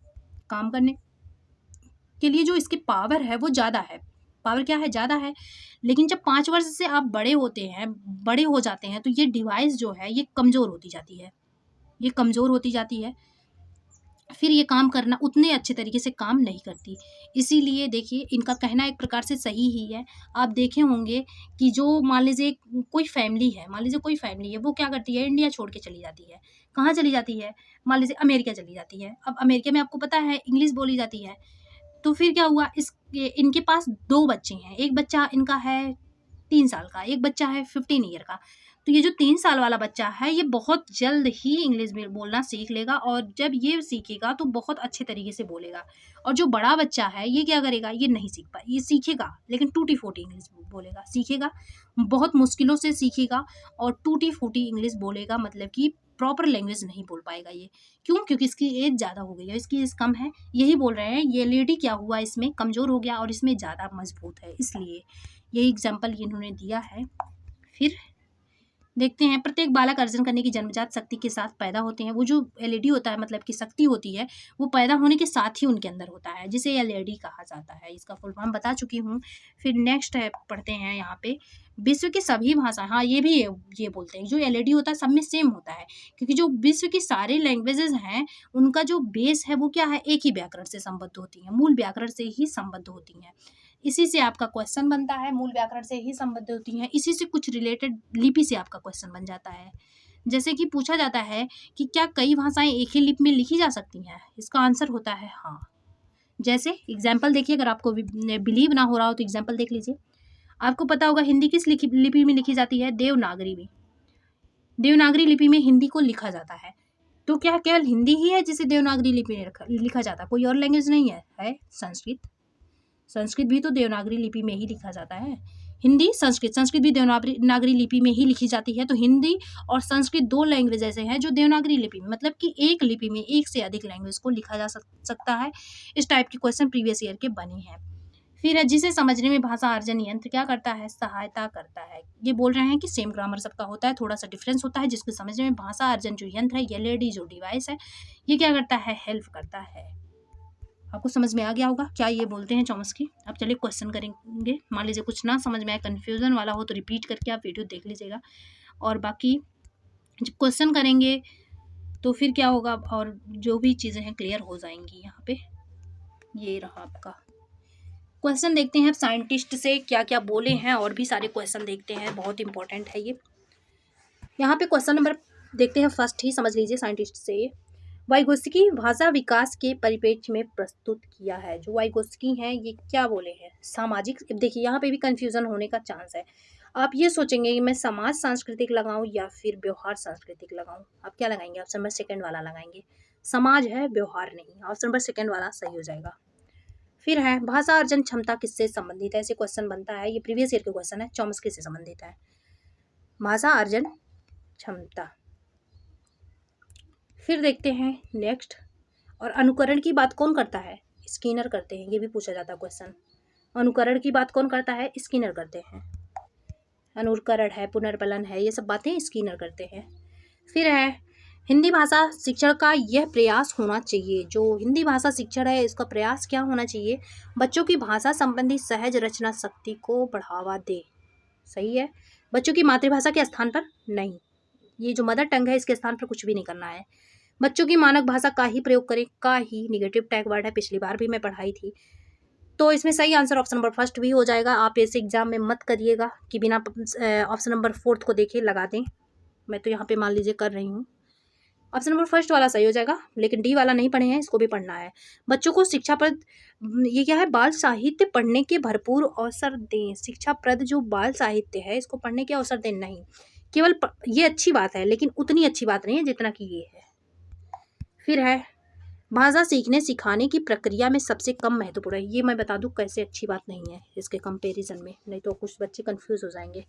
काम करने के लिए जो इसकी पावर है वो ज़्यादा है। पावर क्या है? ज़्यादा है। लेकिन जब 5 वर्ष से आप बड़े होते हैं, बड़े हो जाते हैं, तो ये डिवाइस जो है ये कमज़ोर होती जाती है, ये कमज़ोर होती जाती है। फिर ये काम करना उतने अच्छे तरीके से काम नहीं करती। इसीलिए देखिए, इनका कहना एक प्रकार से सही ही है। आप देखे होंगे कि जो मान लीजिए कोई फैमिली है, वो क्या करती है? इंडिया छोड़ के चली जाती है। कहाँ चली जाती है? मान लीजिए अमेरिका चली जाती है। अब अमेरिका में आपको पता है इंग्लिश बोली जाती है। तो फिर क्या हुआ? इनके पास 2 बच्चे हैं। एक बच्चा इनका है 3 साल का, एक बच्चा है 15 ईयर का। तो ये जो 3 साल वाला बच्चा है, ये बहुत जल्द ही इंग्लिश में बोलना सीख लेगा, और जब ये सीखेगा तो बहुत अच्छे तरीके से बोलेगा। और जो बड़ा बच्चा है, ये क्या करेगा? ये नहीं सीख पाए, ये सीखेगा लेकिन टूटी-फूटी इंग्लिश बोलेगा, सीखेगा, बहुत मुश्किलों से सीखेगा, और टूटी-फूटी इंग्लिश बोलेगा, मतलब कि प्रॉपर लैंग्वेज नहीं बोल पाएगा ये। क्यों? क्योंकि इसकी एज ज़्यादा हो गई है, इसकी एज कम है। यही बोल रहे हैं, ये लेडी क्या हुआ? इसमें कमज़ोर हो गया और इसमें ज़्यादा मजबूत है, इसलिए यही एग्जाम्पल इन्होंने दिया है। फिर देखते हैं, प्रत्येक बालक अर्जन करने की जन्मजात शक्ति के साथ पैदा होते हैं। वो जो एलईडी होता है, मतलब कि शक्ति होती है, वो पैदा होने के साथ ही उनके अंदर होता है, जिसे एलईडी कहा जाता है। इसका फुल फॉर्म बता चुकी हूँ। फिर नेक्स्ट है, पढ़ते हैं यहाँ पे, विश्व की सभी भाषा, हाँ ये भी ये बोलते हैं जो एलईडी होता है सब में सेम होता है, क्योंकि जो विश्व की सारे लैंग्वेजेस हैं, उनका जो बेस है वो क्या है? एक ही व्याकरण से संबद्ध होती हैं, मूल व्याकरण से ही संबद्ध होती हैं। इसी से आपका क्वेश्चन बनता है, मूल व्याकरण से ही संबद्ध होती हैं। इसी से कुछ रिलेटेड लिपि से आपका क्वेश्चन बन जाता है। जैसे कि पूछा जाता है कि क्या कई भाषाएं एक ही लिपि में लिखी जा सकती हैं? इसका आंसर होता है हाँ। जैसे एग्जाम्पल देखिए, अगर आपको बिलीव ना हो रहा हो तो एग्जाम्पल देख लीजिए। आपको पता होगा हिंदी किस लिपि में लिखी जाती है? देवनागरी में। देवनागरी लिपि में हिंदी को लिखा जाता है। तो क्या केवल हिंदी ही है जिसे देवनागरी लिपि में लिखा जाता है, कोई और लैंग्वेज नहीं है संस्कृत भी तो देवनागरी लिपि में ही लिखा जाता है। हिंदी संस्कृत भी देवनागरी लिपि में ही लिखी जाती है। तो हिंदी और संस्कृत 2 लैंग्वेज ऐसे हैं जो देवनागरी लिपि में, मतलब कि एक लिपि में एक से अधिक लैंग्वेज को लिखा जा सकता है। इस टाइप के क्वेश्चन प्रीवियस ईयर के बने हैं। फिर है जिसे समझने में भाषा अर्जन यंत्र क्या करता है, सहायता करता है। ये बोल रहे हैं कि सेम ग्रामर सबका होता है, थोड़ा सा डिफरेंस होता है। जिसके समझने में भाषा अर्जन जो यंत्र है, एलईडी जो डिवाइस है, ये क्या करता है, हेल्प करता है। आपको समझ में आ गया होगा क्या ये बोलते हैं चॉम्स्की। अब चलिए क्वेश्चन करेंगे। मान लीजिए कुछ ना समझ में आए, कन्फ्यूजन वाला हो तो रिपीट करके आप वीडियो देख लीजिएगा। और बाकी जब क्वेश्चन करेंगे तो फिर क्या होगा, और जो भी चीज़ें हैं क्लियर हो जाएंगी। यहाँ पे ये रहा आपका क्वेश्चन। देखते हैं साइंटिस्ट से क्या क्या बोले हैं, और भी सारे क्वेश्चन देखते हैं, बहुत इंपॉर्टेंट है ये। यहाँ पे क्वेश्चन नंबर देखते हैं, फर्स्ट ही समझ लीजिए साइंटिस्ट से। वाइगोत्स्की भाषा विकास के परिप्रेक्ष्य में प्रस्तुत किया है। जो वाइगोत्स्की हैं ये क्या बोले हैं, सामाजिक। देखिए यहाँ पे भी कंफ्यूजन होने का चांस है। आप ये सोचेंगे कि मैं समाज सांस्कृतिक लगाऊं या फिर व्यवहार सांस्कृतिक लगाऊं। आप क्या लगाएंगे, ऑप्शन नंबर सेकंड वाला लगाएंगे। समाज है, व्यवहार नहीं। ऑप्शन नंबर सेकंड वाला सही हो जाएगा। फिर है भाषा अर्जन क्षमता किससे संबंधित है। ऐसे क्वेश्चन बनता है, ये प्रीवियस ईयर के क्वेश्चन है, चॉम्स्की से संबंधित है भाषा अर्जन क्षमता। फिर देखते हैं नेक्स्ट, और अनुकरण की बात कौन करता है, स्किनर करते हैं। ये भी पूछा जाता है क्वेश्चन। अनुकरण की बात कौन करता है, स्किनर करते हैं। अनुकरण है, पुनर्बलन है, ये सब बातें स्किनर करते हैं। फिर है हिंदी भाषा शिक्षण का यह प्रयास होना चाहिए। जो हिंदी भाषा शिक्षण है इसका प्रयास क्या होना चाहिए, बच्चों की भाषा संबंधी सहज रचना शक्ति को बढ़ावा दे। सही है, बच्चों की मातृभाषा के स्थान पर नहीं, ये जो मदर टंग है इसके स्थान पर कुछ भी नहीं करना है। बच्चों की मानक भाषा का ही प्रयोग करें। का ही निगेटिव टैग वर्ड है, पिछली बार भी मैं पढ़ाई थी। तो इसमें सही आंसर ऑप्शन नंबर फर्स्ट भी हो जाएगा। आप ऐसे एग्जाम में मत करिएगा कि बिना ऑप्शन नंबर फोर्थ को देखे लगा दें। मैं तो यहाँ पे मान लीजिए कर रही हूँ। ऑप्शन नंबर फर्स्ट वाला सही हो जाएगा, लेकिन डी वाला नहीं पढ़े हैं, इसको भी पढ़ना है। बच्चों को शिक्षाप्रद, ये क्या है, बाल साहित्य पढ़ने के भरपूर अवसर दें। शिक्षाप्रद जो बाल साहित्य है इसको पढ़ने के अवसर दें, नहीं केवल ये अच्छी बात है, लेकिन उतनी अच्छी बात नहीं है जितना कि ये है। फिर है भाषा सीखने सिखाने की प्रक्रिया में सबसे कम महत्वपूर्ण है। ये मैं बता दूं कैसे अच्छी बात नहीं है इसके कंपैरिजन में, नहीं तो कुछ बच्चे कंफ्यूज हो जाएंगे।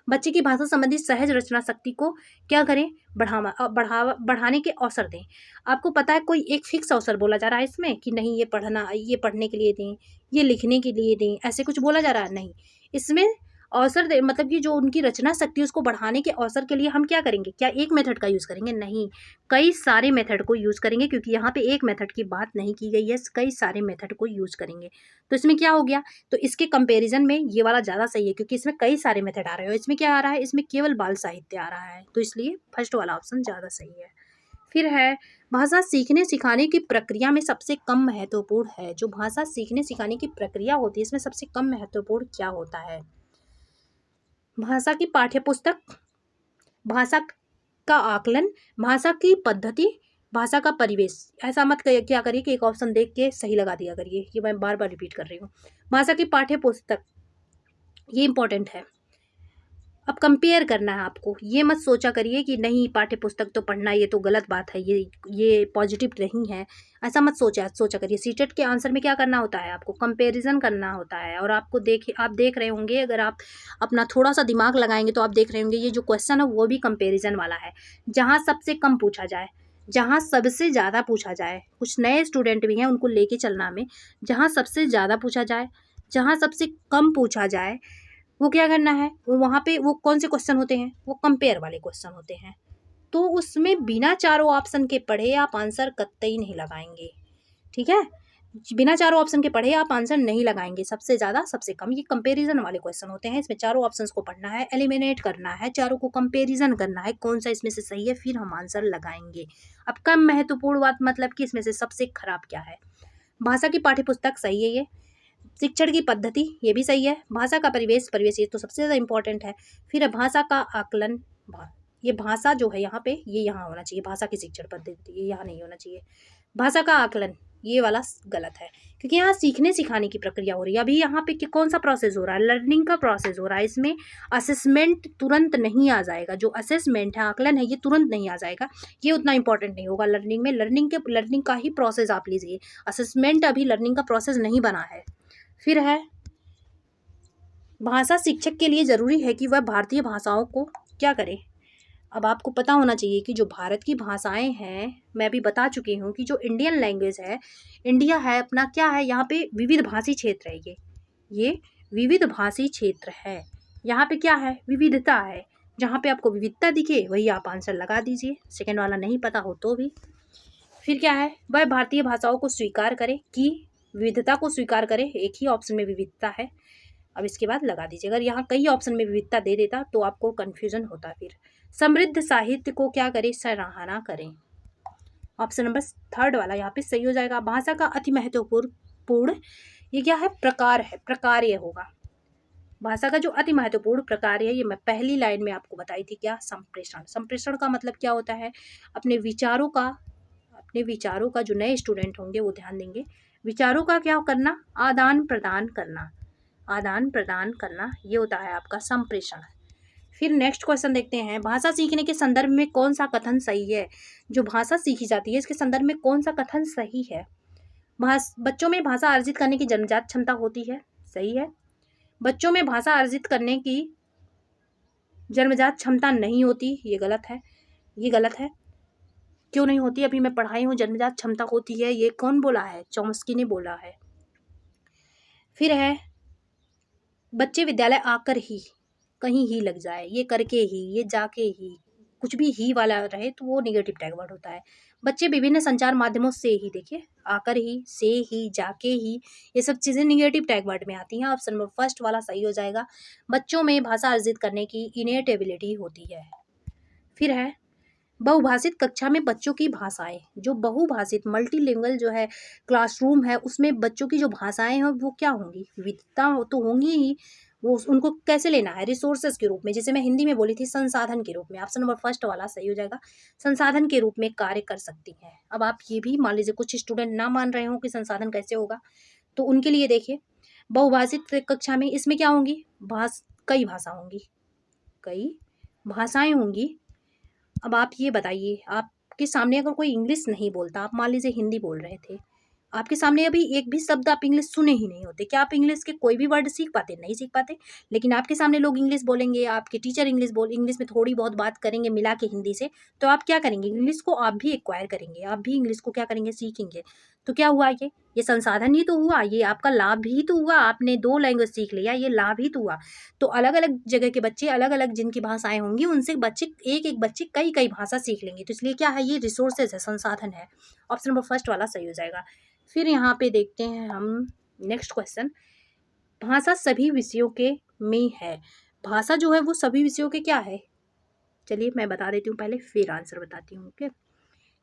बच्चे की भाषा संबंधी सहज रचना शक्ति को क्या करें, बढ़ाने के अवसर दें। आपको पता है कोई एक फिक्स अवसर बोला जा रहा है इसमें कि नहीं ये पढ़ने के लिए दें, ये लिखने के लिए दें, ऐसे कुछ बोला जा रहा है नहीं। इसमें अवसर दे, मतलब कि जो उनकी रचना शक्ति उसको बढ़ाने के अवसर के लिए हम क्या करेंगे, क्या एक मेथड का यूज़ करेंगे, नहीं कई सारे मेथड को यूज़ करेंगे, क्योंकि यहाँ पे एक मेथड की बात नहीं की गई है, कई सारे मेथड को यूज़ करेंगे। तो इसमें क्या हो गया, तो इसके कंपैरिजन में ये वाला ज़्यादा सही है, क्योंकि इसमें कई सारे मेथड आ रहे हैं। इसमें क्या आ रहा है, इसमें केवल बाल साहित्य आ रहा है, तो इसलिए फर्स्ट वाला ऑप्शन ज़्यादा सही है। फिर है भाषा सीखने सिखाने की प्रक्रिया में सबसे कम महत्वपूर्ण है। जो भाषा सीखने सिखाने की प्रक्रिया होती है इसमें सबसे कम महत्वपूर्ण क्या होता है, भाषा की पाठ्यपुस्तक, भाषा का आकलन, भाषा की पद्धति, भाषा का परिवेश। ऐसा मत क्या करिए कि एक ऑप्शन देख के सही लगा दिया करिए, ये मैं बार बार रिपीट कर रही हूँ। भाषा की पाठ्यपुस्तक ये इंपॉर्टेंट है। अब कंपेयर करना है आपको, ये मत सोचा करिए कि नहीं पाठ्यपुस्तक तो पढ़ना ये तो गलत बात है, ये पॉजिटिव नहीं है, ऐसा मत सोचा करिए। सीटेट के आंसर में क्या करना होता है, आपको कंपैरिजन करना होता है। और आप देख रहे होंगे, अगर आप अपना थोड़ा सा दिमाग लगाएंगे तो आप देख रहे होंगे ये जो क्वेश्चन है वो भी कंपेरिजन वाला है, जहाँ सबसे कम पूछा जाए, जहाँ सबसे ज़्यादा पूछा जाए। कुछ नए स्टूडेंट भी हैं, उनको लेके चलना में, जहाँ सबसे ज़्यादा पूछा जाए, जहाँ सबसे कम पूछा जाए, वो क्या करना है, वो वहाँ पे वो कौन से क्वेश्चन होते हैं, वो कंपेयर वाले क्वेश्चन होते हैं। तो उसमें बिना चारों ऑप्शन के पढ़े आप आंसर कतई नहीं लगाएंगे, ठीक है, बिना चारों ऑप्शन के पढ़े आप आंसर नहीं लगाएंगे। सबसे ज़्यादा सबसे कम, ये कंपैरिजन वाले क्वेश्चन होते हैं। इसमें चारों ऑप्शंस को पढ़ना है, एलिमिनेट करना है, चारों को कंपैरिजन करना है, कौन सा इसमें से सही है, फिर हम आंसर लगाएंगे। अब कम महत्वपूर्ण बात मतलब कि इसमें से सबसे खराब क्या है। भाषा की पाठ्यपुस्तक सही है, ये शिक्षण की पद्धति ये भी सही है, भाषा का परिवेश ये तो सबसे ज़्यादा इंपॉर्टेंट है। फिर है भाषा का आकलन, ये भाषा जो है यहाँ पे ये यहाँ होना चाहिए, भाषा की शिक्षण पद्धति ये यहाँ नहीं होना चाहिए। भाषा का आकलन ये वाला गलत है, क्योंकि यहाँ सीखने सिखाने की प्रक्रिया हो रही है। अभी यहाँ पे कौन सा प्रोसेस हो रहा है, लर्निंग का प्रोसेस हो रहा है। इसमें असेसमेंट तुरंत नहीं आ जाएगा, जो असेसमेंट है, आकलन है, ये तुरंत नहीं आ जाएगा, ये उतना इंपॉर्टेंट नहीं होगा लर्निंग में। लर्निंग का ही प्रोसेस आप लीजिए, असेसमेंट अभी लर्निंग का प्रोसेस नहीं बना है। फिर है, भाषा शिक्षक के लिए ज़रूरी है कि वह भारतीय भाषाओं को क्या करे। अब आपको पता होना चाहिए कि जो भारत की भाषाएं हैं, मैं अभी बता चुकी हूँ कि जो इंडियन लैंग्वेज है, इंडिया है अपना, क्या है, यहाँ पे विविध भाषी क्षेत्र है। ये विविध भाषी क्षेत्र है। यहाँ पे क्या है, विविधता है। जहाँ पे आपको विविधता दिखे वही आप आंसर लगा दीजिए, सेकेंड वाला नहीं पता हो तो भी। फिर क्या है, वह भारतीय भाषाओं को स्वीकार करे, कि विविधता को स्वीकार करे, एक ही ऑप्शन में विविधता है। अब इसके बाद लगा दीजिए। अगर यहाँ कई ऑप्शन में विविधता दे देता तो आपको कन्फ्यूजन होता। फिर समृद्ध साहित्य को क्या करे, सराहना करें। ऑप्शन नंबर थर्ड वाला यहाँ पे सही हो जाएगा। भाषा का अति महत्वपूर्ण ये क्या है, प्रकार है, प्रकार ये होगा। भाषा का जो अति महत्वपूर्ण प्रकार है, ये मैं पहली लाइन में आपको बताई थी, क्या, संप्रेषण। संप्रेषण का मतलब क्या होता है, अपने विचारों का जो नए स्टूडेंट होंगे वो ध्यान देंगे, विचारों का क्या करना, आदान प्रदान करना, आदान प्रदान करना, ये होता है आपका संप्रेषण। फिर नेक्स्ट क्वेश्चन देखते हैं, भाषा सीखने के संदर्भ में कौन सा कथन सही है। जो भाषा सीखी जाती है इसके संदर्भ में कौन सा कथन सही है। बच्चों में भाषा अर्जित करने की जन्मजात क्षमता होती है, सही है। बच्चों में भाषा अर्जित करने की जन्मजात क्षमता नहीं होती, ये गलत है, ये गलत है। क्यों नहीं होती, अभी मैं पढ़ाई हूँ, जन्मजात क्षमता होती है, ये कौन बोला है, चॉम्स्की ने बोला है। फिर है, बच्चे विद्यालय आकर ही, कहीं ही लग जाए, ये करके ही, ये जाके ही, कुछ भी ही वाला रहे तो वो निगेटिव टैग वर्ड होता है। बच्चे विभिन्न संचार माध्यमों से ही, देखिए आकर ही, से ही, जाके ही, ये सब चीज़ें निगेटिव टैग वर्ड में आती हैं। ऑप्शन नंबर फर्स्ट वाला सही हो जाएगा। बच्चों में भाषा अर्जित करने की इनेट एबिलिटी होती है। फिर है, बहुभाषित कक्षा में बच्चों की भाषाएं, जो बहुभाषित मल्टीलिंगुअल जो है क्लासरूम है, उसमें बच्चों की जो भाषाएं हैं वो क्या होंगी, विविधता तो होंगी ही। वो उनको कैसे लेना है, रिसोर्सेज के रूप में, जैसे मैं हिंदी में बोली थी, संसाधन के रूप में। ऑप्शन नंबर फर्स्ट वाला सही हो जाएगा, संसाधन के रूप में कार्य कर सकती हैं। अब आप ये भी मान लीजिए कुछ स्टूडेंट ना मान रहे हो कि संसाधन कैसे होगा, तो उनके लिए देखिए, बहुभाषित कक्षा में इसमें क्या होंगी, कई भाषा होंगी, कई भाषाएं होंगी। अब आप ये बताइए, आपके सामने अगर कोई इंग्लिश नहीं बोलता, आप मान लीजिए हिंदी बोल रहे थे, आपके सामने अभी एक भी शब्द आप इंग्लिश सुने ही नहीं होते, क्या आप इंग्लिश के कोई भी वर्ड सीख पाते, नहीं सीख पाते। लेकिन आपके सामने लोग इंग्लिश बोलेंगे, आपके टीचर इंग्लिश में थोड़ी बहुत बात करेंगे मिला के हिंदी से, तो आप क्या करेंगे, इंग्लिश को आप भी एक्वायर करेंगे, आप भी इंग्लिश को क्या करेंगे, सीखेंगे। तो क्या हुआ, ये संसाधन ही तो हुआ, ये आपका लाभ ही तो हुआ, आपने 2 लैंग्वेज सीख लिया, ये लाभ ही तो हुआ। तो अलग अलग जगह के बच्चे, अलग अलग जिनकी भाषाएं होंगी, उनसे बच्चे एक एक बच्चे कई कई भाषा सीख लेंगे। तो इसलिए क्या है, ये रिसोर्सेज है, संसाधन है। ऑप्शन नंबर फर्स्ट वाला सही हो जाएगा। फिर यहाँ पे देखते हैं हम नेक्स्ट क्वेश्चन, भाषा सभी विषयों के में है। भाषा जो है वो सभी विषयों के क्या है, चलिए मैं बता देती हूँ, पहले फिर आंसर बताती हूँ। ओके,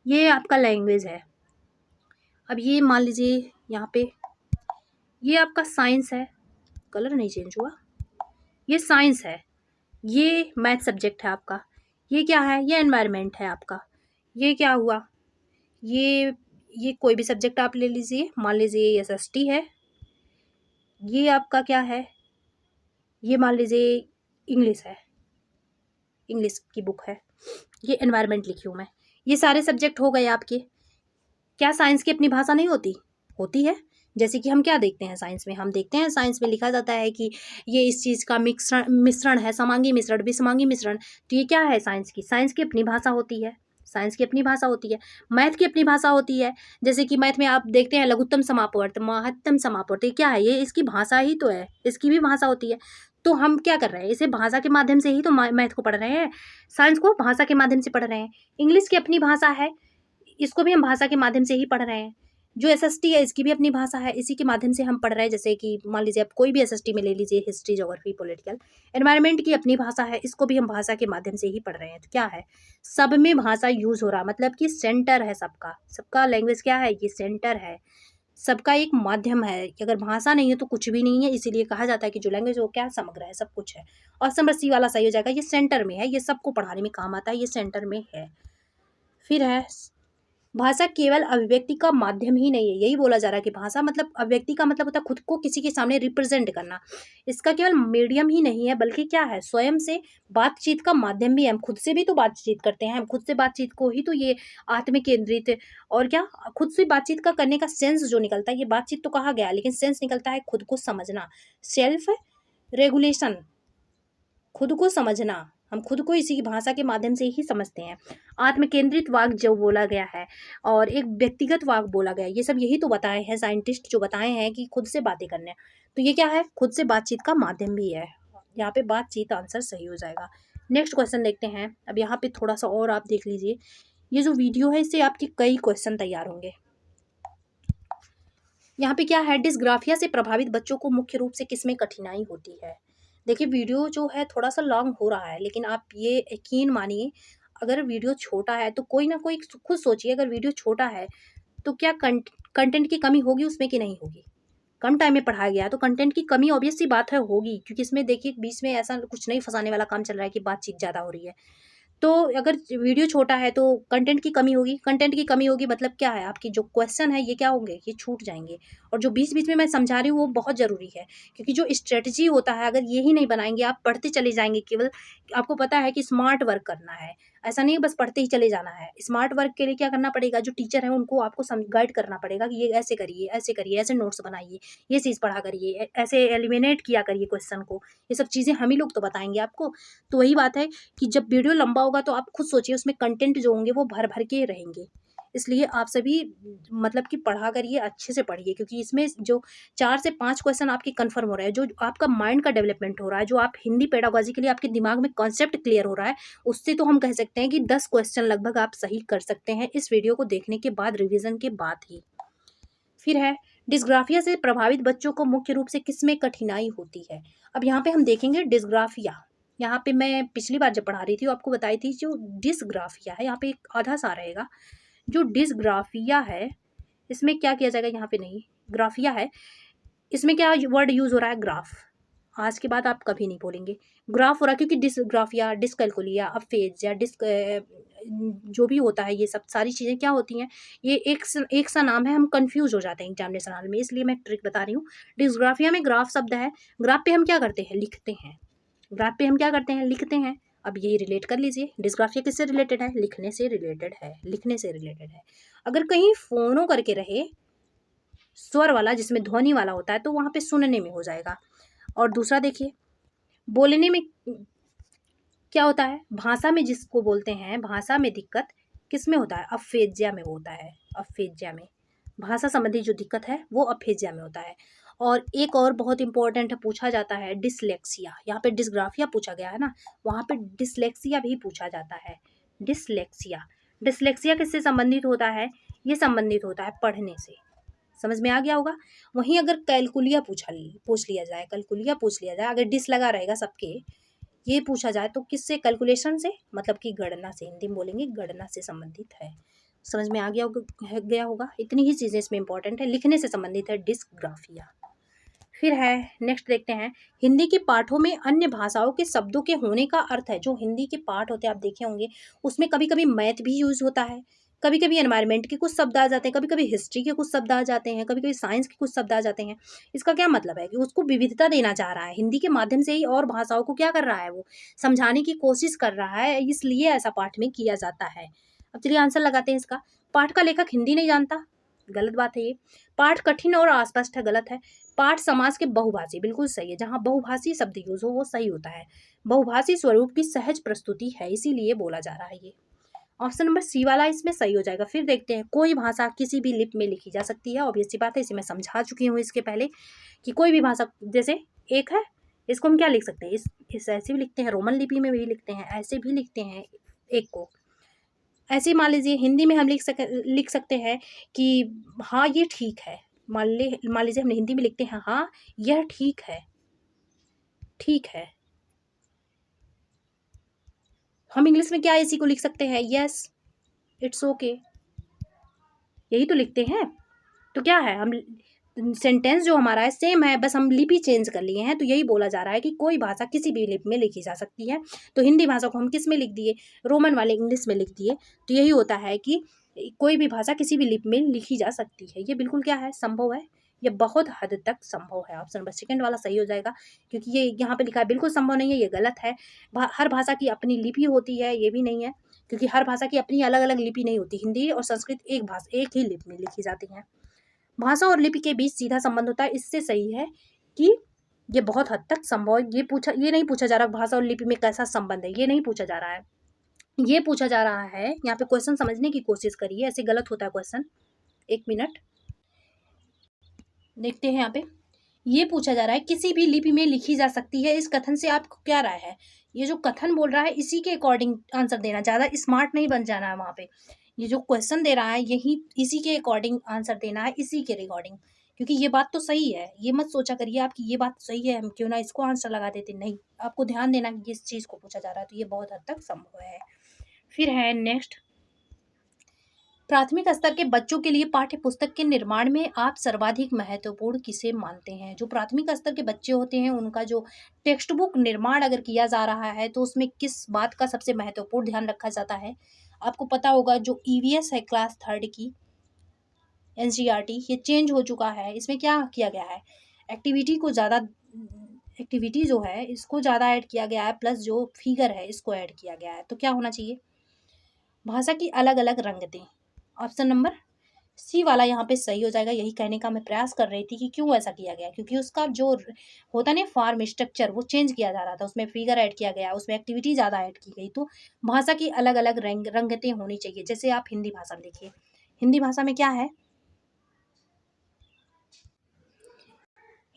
ये आपका लैंग्वेज है। अब ये मान लीजिए यहाँ पे ये आपका साइंस है, कलर नहीं चेंज हुआ, ये साइंस है, ये मैथ सब्जेक्ट है आपका, ये क्या है, ये एनवायरनमेंट है आपका, ये क्या हुआ, ये कोई भी सब्जेक्ट आप ले लीजिए, मान लीजिए SST है, ये आपका क्या है, ये मान लीजिए इंग्लिश है, इंग्लिश की बुक है, ये एनवायरनमेंट लिखी हूँ मैं। ये सारे सब्जेक्ट हो गए आपके। क्या साइंस की अपनी भाषा नहीं होती, होती है। जैसे कि हम क्या देखते हैं साइंस में, हम देखते हैं साइंस में लिखा जाता है कि ये इस चीज़ का मिश्रण है, समांगी मिश्रण, विषमांगी मिश्रण। तो ये क्या है, साइंस की अपनी भाषा होती है, साइंस की अपनी भाषा होती है। मैथ की अपनी भाषा होती है, जैसे कि मैथ में आप देखते हैं लघुत्तम समापवर्त, महत्तम समापवर्त, ये क्या है, ये इसकी भाषा ही तो है, इसकी भी भाषा होती है। तो हम क्या कर रहे हैं, इसे भाषा के माध्यम से ही तो मैथ को पढ़ रहे हैं, साइंस को भाषा के माध्यम से पढ़ रहे हैं। इंग्लिश की अपनी भाषा है, इसको भी हम भाषा के माध्यम से ही पढ़ रहे हैं। जो SST है इसकी भी अपनी भाषा है, इसी के माध्यम से हम पढ़ रहे हैं। जैसे कि मान लीजिए आप कोई भी SST में ले लीजिए, हिस्ट्री, ज्योग्राफी, पॉलिटिकल। एनवायरनमेंट की अपनी भाषा है, इसको भी हम भाषा के माध्यम से ही पढ़ रहे हैं। तो क्या है, सब में भाषा यूज हो रहा, मतलब कि सेंटर है सबका, सबका लैंग्वेज क्या है, ये सेंटर है, सबका एक माध्यम है। कि अगर भाषा नहीं है तो कुछ भी नहीं है, इसीलिए कहा जाता है कि जो लैंग्वेज वो क्या, समग्र है, सब कुछ है। ऑप्शन नंबर C वाला सही हो जाएगा, ये सेंटर में है, ये सबको पढ़ाने में काम आता है, ये सेंटर में है। फिर है, भाषा केवल अभिव्यक्ति का माध्यम ही नहीं है, यही बोला जा रहा है कि भाषा मतलब अभिव्यक्ति का मतलब होता है खुद को किसी के सामने रिप्रेजेंट करना। इसका केवल मीडियम ही नहीं है बल्कि क्या है, स्वयं से बातचीत का माध्यम भी है। हम खुद से भी तो बातचीत करते हैं, हम खुद से बातचीत को ही तो ये आत्म केंद्रित और क्या, खुद से बातचीत का करने का सेंस जो निकलता है, ये बातचीत तो कहा गया लेकिन सेंस निकलता है खुद को समझना, सेल्फ रेगुलेशन, खुद को समझना। हम खुद को इसी की भाषा के माध्यम से ही समझते हैं। आत्मकेंद्रित वाक जो बोला गया है और एक व्यक्तिगत वाक बोला गया है, ये सब यही तो बताए हैं साइंटिस्ट, जो बताए हैं कि खुद से बातें करने। तो ये क्या है, खुद से बातचीत का माध्यम भी है। यहाँ पे बातचीत आंसर सही हो जाएगा। नेक्स्ट क्वेश्चन देखते हैं। अब यहाँ पे थोड़ा सा और आप देख लीजिए, ये जो वीडियो है इससे आपके कई क्वेश्चन तैयार होंगे। यहाँ पे क्या है, डिस्ग्राफिया से प्रभावित बच्चों को मुख्य रूप से किसमें कठिनाई होती है। देखिए वीडियो जो है थोड़ा सा लॉन्ग हो रहा है, लेकिन आप ये यकीन मानिए अगर वीडियो छोटा है तो कोई ना कोई, खुद सोचिए अगर वीडियो छोटा है तो क्या कंटेंट की कमी होगी उसमें कि नहीं होगी। कम टाइम में पढ़ाया गया तो कंटेंट की कमी ऑब्वियस सी बात है होगी, क्योंकि इसमें देखिए बीच में ऐसा कुछ नहीं फंसाने वाला काम चल रहा है कि बातचीत ज़्यादा हो रही है। तो अगर वीडियो छोटा है तो कंटेंट की कमी होगी, कंटेंट की कमी होगी मतलब क्या है, आपकी जो क्वेश्चन है ये क्या होंगे, ये छूट जाएंगे। और जो बीच बीच में मैं समझा रही हूँ वो बहुत ज़रूरी है, क्योंकि जो स्ट्रेटजी होता है अगर ये ही नहीं बनाएंगे, आप पढ़ते चले जाएंगे केवल, आपको पता है कि स्मार्ट वर्क करना है, ऐसा नहीं बस पढ़ते ही चले जाना है। स्मार्ट वर्क के लिए क्या करना पड़ेगा, जो टीचर है उनको आपको गाइड करना पड़ेगा कि ये ऐसे करिए, ऐसे करिए, ऐसे नोट्स बनाइए, ये चीज़ पढ़ा करिए, ऐसे एलिमिनेट किया करिए क्वेश्चन को। ये सब चीज़ें हम ही लोग तो बताएंगे आपको। तो वही बात है कि जब वीडियो लंबा होगा तो आप खुद सोचिए उसमें कंटेंट जो होंगे वो भर भर के रहेंगे। इसलिए आप सभी मतलब कि पढ़ा करिए, अच्छे से पढ़िए, क्योंकि इसमें जो 4 से 5 क्वेश्चन आपके कन्फर्म हो रहे हैं, जो आपका माइंड का डेवलपमेंट हो रहा है, जो आप हिंदी पेडागोजी के लिए आपके दिमाग में कॉन्सेप्ट क्लियर हो रहा है, उससे तो हम कह सकते हैं कि 10 क्वेश्चन लगभग आप सही कर सकते हैं इस वीडियो को देखने के बाद, रिविज़न के बाद ही। फिर है, डिस्ग्राफिया से प्रभावित बच्चों को मुख्य रूप से किसमें कठिनाई होती है। अब यहाँ पे हम देखेंगे डिस्ग्राफिया। यहाँ पे मैं पिछली बार जब पढ़ा रही थी तो आपको बताई थी, जो डिस्ग्राफिया है यहाँ पे एक आधा सा रहेगा। जो डिस्ग्राफिया है इसमें क्या किया जाएगा, यहाँ पे नहीं, ग्राफिया है, इसमें क्या वर्ड यूज़ हो रहा है, ग्राफ। आज के बाद आप कभी नहीं बोलेंगे ग्राफ हो रहा है, क्योंकि डिसग्राफिया, डिसकैलकुलिया, अपफेज या जो भी होता है, ये सब सारी चीज़ें क्या होती हैं, ये एक सा नाम है, हम कंफ्यूज हो जाते हैं एग्जामिनेशन हॉल में, इसलिए मैं ट्रिक बता रही हूँ। डिसग्राफिया में ग्राफ शब्द है, ग्राफ पे हम क्या करते हैं, लिखते हैं, ग्राफ पे हम क्या करते हैं, लिखते हैं। अब ये रिलेट कर लीजिए, डिस्ग्राफिया किससे रिलेटेड है, लिखने से रिलेटेड है, लिखने से रिलेटेड है। अगर कहीं फोनो करके रहे स्वर वाला, जिसमें ध्वनि वाला होता है, तो वहाँ पे सुनने में हो जाएगा। और दूसरा देखिए, बोलने में क्या होता है, भाषा में जिसको बोलते हैं, भाषा में दिक्कत किस में होता है, अपफेजिया में होता है, अपफेजिया में। भाषा संबंधी जो दिक्कत है वो अपफेजिया में होता है। और एक और बहुत इंपॉर्टेंट पूछा जाता है, डिसलेक्सिया। यहाँ पे डिस्ग्राफिया पूछा गया है ना, वहाँ पे डिसलेक्सिया भी पूछा जाता है। डिसलेक्सिया, डिसलेक्सिया किससे संबंधित होता है, ये संबंधित होता है पढ़ने से। समझ में आ गया होगा। वहीं अगर कैलकुलिया पूछ लिया जाए, कैलकुलिया पूछ लिया जाए, अगर डिस लगा रहेगा सबके, ये पूछा जाए तो किससे, कैलकुलेशन से, मतलब कि गणना से, हिंदी में बोलेंगे गणना से संबंधित है। समझ में आ गया होगा। इतनी ही चीज़ें इसमें इंपॉर्टेंट है, लिखने से संबंधित है डिस्ग्राफिया। फिर है, नेक्स्ट देखते हैं, हिंदी के पाठों में अन्य भाषाओं के शब्दों के होने का अर्थ है। जो हिंदी के पाठ होते हैं आप देखे होंगे, उसमें कभी कभी मैथ भी यूज़ होता है, कभी कभी एनवायरनमेंट के कुछ शब्द आ जाते हैं, कभी कभी हिस्ट्री के कुछ शब्द आ जाते हैं, कभी कभी साइंस के कुछ शब्द आ जाते हैं। इसका क्या मतलब है कि उसको विविधता देना चाह रहा है, हिंदी के माध्यम से ही और भाषाओं को क्या कर रहा है, वो समझाने की कोशिश कर रहा है, इसलिए ऐसा पाठ में किया जाता है। अब चलिए आंसर लगाते हैं इसका। पाठ का लेखक हिंदी नहीं जानता, गलत बात है ये। पाठ कठिन और अस्पष्ट है, गलत है। पाठ समाज के बहुभाषी, बिल्कुल सही है, जहाँ बहुभाषी शब्द यूज हो वो सही होता है। बहुभाषी स्वरूप की सहज प्रस्तुति है, इसीलिए बोला जा रहा है ये। ऑप्शन नंबर सी वाला इसमें सही हो जाएगा। फिर देखते हैं, कोई भाषा किसी भी लिपि में लिखी जा सकती है, ऑब्वियस सी बात है, इसे मैं समझा चुकी हूँ इसके पहले कि कोई भी भाषा, जैसे एक है, इसको हम क्या लिख सकते हैं, इस ऐसे भी लिखते हैं, रोमन लिपि में भी लिखते हैं, ऐसे भी लिखते हैं एक को। ऐसे मान लीजिए हिंदी में हम लिख सकते हैं कि हाँ ये ठीक है। मान लीजिए हमने हिंदी में लिखते हैं हाँ यह ठीक है, ठीक है। हम इंग्लिश में क्या इसी को लिख सकते हैं, यस, इट्स ओके, यही तो लिखते हैं। तो क्या है, हम सेंटेंस जो हमारा है सेम है, बस हम लिपि चेंज कर लिए हैं। तो यही बोला जा रहा है कि कोई भाषा किसी भी लिपि में लिखी जा सकती है। तो हिंदी भाषा को हम किस में लिख दिए, रोमन वाले इंग्लिश में लिख दिए। तो यही होता है कि कोई भी भाषा किसी भी लिपि में लिखी जा सकती है। ये बिल्कुल क्या है, संभव है, ये बहुत हद तक संभव है। ऑप्शन नंबर सेकंड वाला सही हो जाएगा, क्योंकि ये यहाँ पे लिखा है बिल्कुल संभव नहीं है, ये गलत है। हर भाषा की अपनी लिपि होती है, ये भी नहीं है, क्योंकि हर भाषा की अपनी अलग अलग लिपि नहीं होती। हिंदी और संस्कृत एक ही लिपि में लिखी जाती है। भाषा और लिपि के बीच सीधा संबंध होता है, इससे सही है कि ये बहुत हद तक संभव है। ये नहीं पूछा जा रहा भाषा और लिपि में कैसा संबंध है, ये नहीं पूछा जा रहा है। ये पूछा जा रहा है, यहाँ पे क्वेश्चन समझने की कोशिश करिए, ऐसे गलत होता है क्वेश्चन। 1 मिनट देखते हैं। यहाँ पे ये पूछा जा रहा है किसी भी लिपि में लिखी जा सकती है, इस कथन से आपको क्या राय है। ये जो कथन बोल रहा है इसी के अकॉर्डिंग आंसर देना, ज़्यादा स्मार्ट नहीं बन जाना है वहाँ पे। ये जो क्वेश्चन दे रहा है यही इसी के अकॉर्डिंग आंसर देना है, इसी के रिकॉर्डिंग, क्योंकि ये बात तो सही है। ये मत सोचा करिए आपकी ये बात सही है, हम क्यों ना इसको आंसर लगा देते, नहीं, आपको ध्यान देना कि किस चीज़ को पूछा जा रहा है, तो ये बहुत हद तक संभव है। फिर है नेक्स्ट, प्राथमिक स्तर के बच्चों के लिए पाठ्य पुस्तक के निर्माण में आप सर्वाधिक महत्वपूर्ण किसे मानते हैं। जो प्राथमिक स्तर के बच्चे होते हैं उनका जो टेक्स्ट बुक निर्माण अगर किया जा रहा है तो उसमें किस बात का सबसे महत्वपूर्ण ध्यान रखा जाता है। आपको पता होगा जो ईवीएस है क्लास 3 की एनसीईआरटी, ये चेंज हो चुका है। इसमें क्या किया गया है, एक्टिविटी जो है इसको ज़्यादा ऐड किया गया है, प्लस जो फिगर है इसको ऐड किया गया है। तो क्या होना चाहिए, भाषा की अलग अलग रंगतें। ऑप्शन नंबर सी वाला यहाँ पे सही हो जाएगा। यही कहने का मैं प्रयास कर रही थी कि क्यों ऐसा किया गया, क्योंकि उसका जो होता नहीं फॉर्म स्ट्रक्चर वो चेंज किया जा रहा था, उसमें फिगर ऐड किया गया, उसमें एक्टिविटी ज़्यादा ऐड की गई। तो भाषा की अलग अलग रंगतें होनी चाहिए। जैसे आप हिंदी भाषा में देखिए, हिंदी भाषा में क्या है,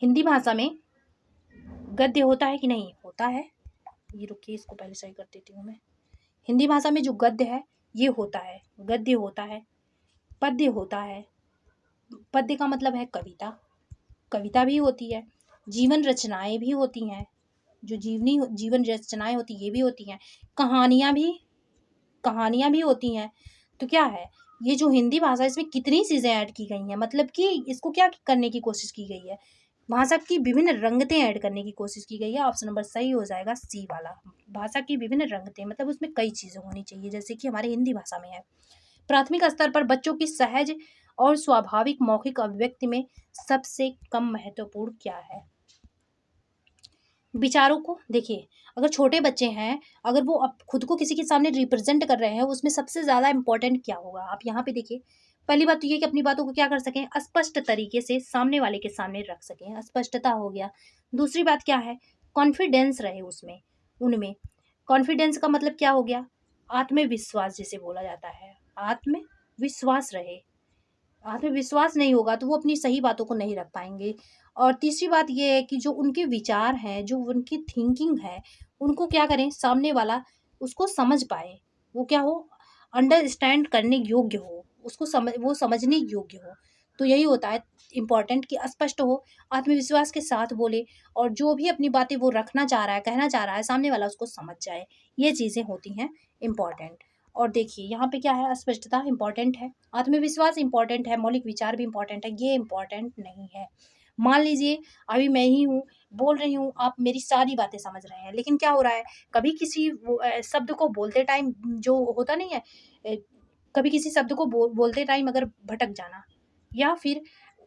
हिंदी भाषा में गद्य होता है कि नहीं होता है। ये रुकिए, इसको पहले सही कर देती हूँ मैं। हिंदी भाषा में जो गद्य है ये होता है, गद्य होता है, पद्य होता है। पद्य का मतलब है कविता, कविता भी होती है, जीवन रचनाएं भी होती हैं, जो जीवन रचनाएं होती ये भी होती हैं, कहानियाँ भी होती हैं। तो क्या है, ये जो हिंदी भाषा इसमें कितनी चीज़ें ऐड की गई हैं, मतलब कि इसको क्या करने की कोशिश की गई है, भाषा की विभिन्न रंगतें ऐड करने की कोशिश की गई है। ऑप्शन नंबर सही हो जाएगा सी वाला, भाषा की विभिन्न रंगतें, मतलब उसमें कई चीज़ें होनी चाहिए जैसे कि हमारे हिंदी भाषा में है। प्राथमिक स्तर पर बच्चों की सहज और स्वाभाविक मौखिक अभिव्यक्ति में सबसे कम महत्वपूर्ण क्या है। विचारों को देखिए, अगर छोटे बच्चे हैं, अगर वो अब खुद को किसी के सामने रिप्रेजेंट कर रहे हैं, उसमें सबसे ज़्यादा इंपॉर्टेंट क्या होगा। आप यहाँ पे देखिए, पहली बात तो ये कि अपनी बातों को क्या कर सकें, स्पष्ट तरीके से सामने वाले के सामने रख सकें, स्पष्टता हो गया। दूसरी बात क्या है, कॉन्फिडेंस रहे उसमें, उनमें कॉन्फिडेंस का मतलब क्या हो गया, आत्मविश्वास जिसे बोला जाता है, आत्मविश्वास रहे। आत्मविश्वास नहीं होगा तो वो अपनी सही बातों को नहीं रख पाएंगे। और तीसरी बात ये है कि जो उनके विचार हैं, जो उनकी थिंकिंग है, उनको क्या करें, सामने वाला उसको समझ पाए, वो क्या हो, अंडरस्टैंड करने योग्य हो, उसको वो समझने योग्य हो। तो यही होता है इम्पॉर्टेंट कि स्पष्ट हो, आत्मविश्वास के साथ बोले, और जो भी अपनी बातें वो रखना चाह रहा है, कहना चाह रहा है, सामने वाला उसको समझ जाए। ये चीज़ें होती हैं इम्पॉर्टेंट। और देखिए यहाँ पे क्या है, स्पष्टता इंपॉर्टेंट है, आत्मविश्वास इंपॉर्टेंट है, मौलिक विचार भी इंपॉर्टेंट है, ये इंपॉर्टेंट नहीं है। मान लीजिए अभी मैं ही हूँ, बोल रही हूँ, आप मेरी सारी बातें समझ रहे हैं, लेकिन क्या हो रहा है, कभी किसी शब्द को बोलते टाइम जो होता नहीं है, कभी किसी शब्द को बोलते टाइम अगर भटक जाना, या फिर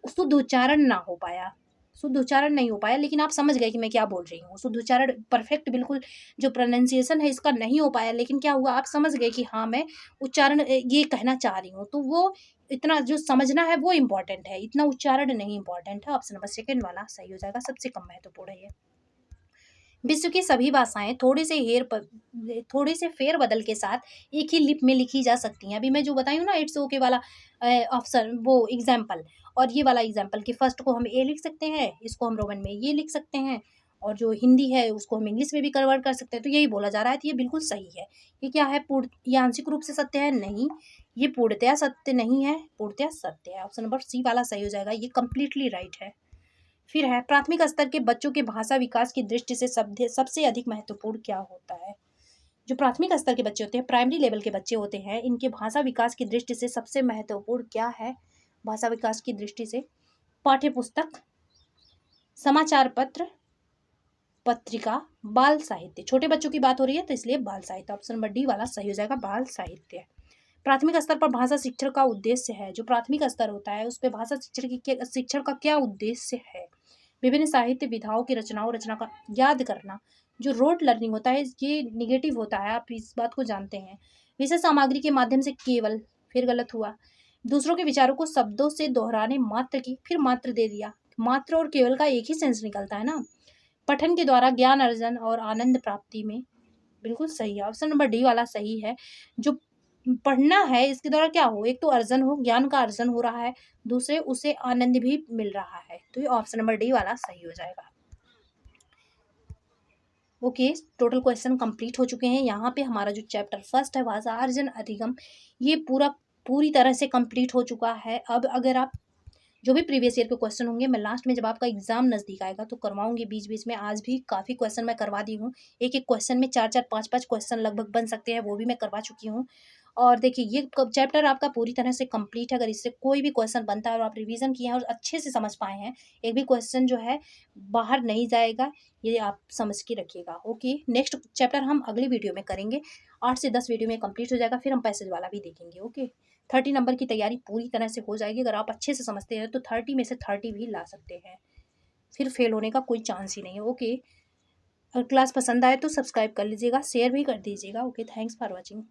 शुद्ध उच्चारण ना हो पाया, शुद्ध उच्चारण नहीं हो पाया, लेकिन आप समझ गए कि मैं क्या बोल रही हूँ, शुद्ध उच्चारण परफेक्ट बिल्कुल जो प्रोनाउंसिएशन है इसका नहीं हो पाया, लेकिन क्या हुआ, आप समझ गए कि हाँ मैं उच्चारण ये कहना चाह रही हूँ, तो वो इतना जो समझना है वो इम्पोर्टेंट है, इतना उच्चारण नहीं इम्पोर्टेंट है। ऑप्शन नंबर सेकंड वाला सही हो जाएगा, सबसे कम महत्वपूर्ण है ये। विश्व की सभी भाषाएं थोड़े से फेर बदल के साथ एक ही लिप में लिखी जा सकती हैं। अभी मैं जो बताई हूँ ना, इट्स ओके वाला ऑप्शन, वो एग्जाम्पल, और ये वाला एग्जाम्पल कि फर्स्ट को हम ए लिख सकते हैं, इसको हम रोमन में ये लिख सकते हैं, और जो हिंदी है उसको हम इंग्लिश में भी कन्वर्ट कर सकते हैं। तो यही बोला जा रहा है, तो ये बिल्कुल सही है। ये क्या है, ये आंशिक रूप से सत्य है, नहीं, ये पूर्णतया सत्य नहीं है, पूर्णतया सत्य है। ऑप्शन नंबर सी वाला सही हो जाएगा, ये कंप्लीटली राइट है। फिर है, प्राथमिक स्तर के बच्चों के भाषा विकास की दृष्टि से सबसे अधिक महत्वपूर्ण क्या होता है। जो प्राथमिक स्तर के बच्चे होते हैं, प्राइमरी लेवल के बच्चे होते हैं, इनके भाषा विकास की दृष्टि से सबसे महत्वपूर्ण क्या है। भाषा विकास की दृष्टि से पाठ्य पुस्तक, समाचार पत्र, पत्रिका, बाल साहित्य। छोटे बच्चों की बात हो रही है तो इसलिए बाल साहित्य, ऑप्शन नंबर डी वाला सही हो जाएगा, बाल साहित्य। प्राथमिक स्तर पर भाषा शिक्षण का उद्देश्य है, जो प्राथमिक स्तर होता है उस पे भाषा शिक्षण का क्या उद्देश्य है। विभिन्न साहित्य विधाओं की रचना का याद करना। जो रोट लर्निंग होता है ये निगेटिव होता है, आप इस बात को जानते हैं। विषय सामग्री के माध्यम से केवल, फिर गलत हुआ। दूसरों के विचारों को शब्दों से दोहराने मात्र की, फिर मात्र दे दिया। मात्र और केवल का एक ही सेंस निकलता है ना। पठन के द्वारा ज्ञान अर्जन और आनंद प्राप्ति में, बिल्कुल सही है, ऑप्शन नंबर डी वाला सही है। जो पढ़ना है इसके द्वारा क्या हो, एक तो अर्जन हो, ज्ञान का अर्जन हो रहा है, दूसरे उसे आनंद भी मिल रहा है, तो ये ऑप्शन नंबर डी वाला सही हो जाएगा। ओके, टोटल क्वेश्चन कंप्लीट हो चुके हैं। यहाँ पे हमारा जो चैप्टर फर्स्ट है भाषा अर्जन अधिगम, ये पूरी तरह से कंप्लीट हो चुका है। अब अगर आप जो भी प्रीवियस ईयर के क्वेश्चन होंगे मैं लास्ट में जब आपका एग्जाम नजदीक आएगा तो करवाऊंगी बीच बीच में। आज भी काफ़ी क्वेश्चन मैं करवा दी हूँ, एक एक क्वेश्चन में 4-4 5-5 क्वेश्चन लगभग बन सकते हैं, वो भी मैं करवा चुकी हूँ। और देखिए ये चैप्टर आपका पूरी तरह से कंप्लीट है। अगर इससे कोई भी क्वेश्चन बनता है और आप रिवीजन किए हैं और अच्छे से समझ पाए हैं, एक भी क्वेश्चन जो है बाहर नहीं जाएगा, ये आप समझ के रखिएगा। ओके, नेक्स्ट चैप्टर हम अगली वीडियो में करेंगे, 8 से 10 वीडियो में कंप्लीट हो जाएगा, फिर हम पैसेज वाला भी देखेंगे। ओके, 30 नंबर की तैयारी पूरी तरह से हो जाएगी। अगर आप अच्छे से समझते हैं तो 30 में से 30 भी ला सकते हैं, फिर फेल होने का कोई चांस ही नहीं है। ओके, अगर क्लास पसंद आए तो सब्सक्राइब कर लीजिएगा, शेयर भी कर दीजिएगा। Okay, thanks for watching.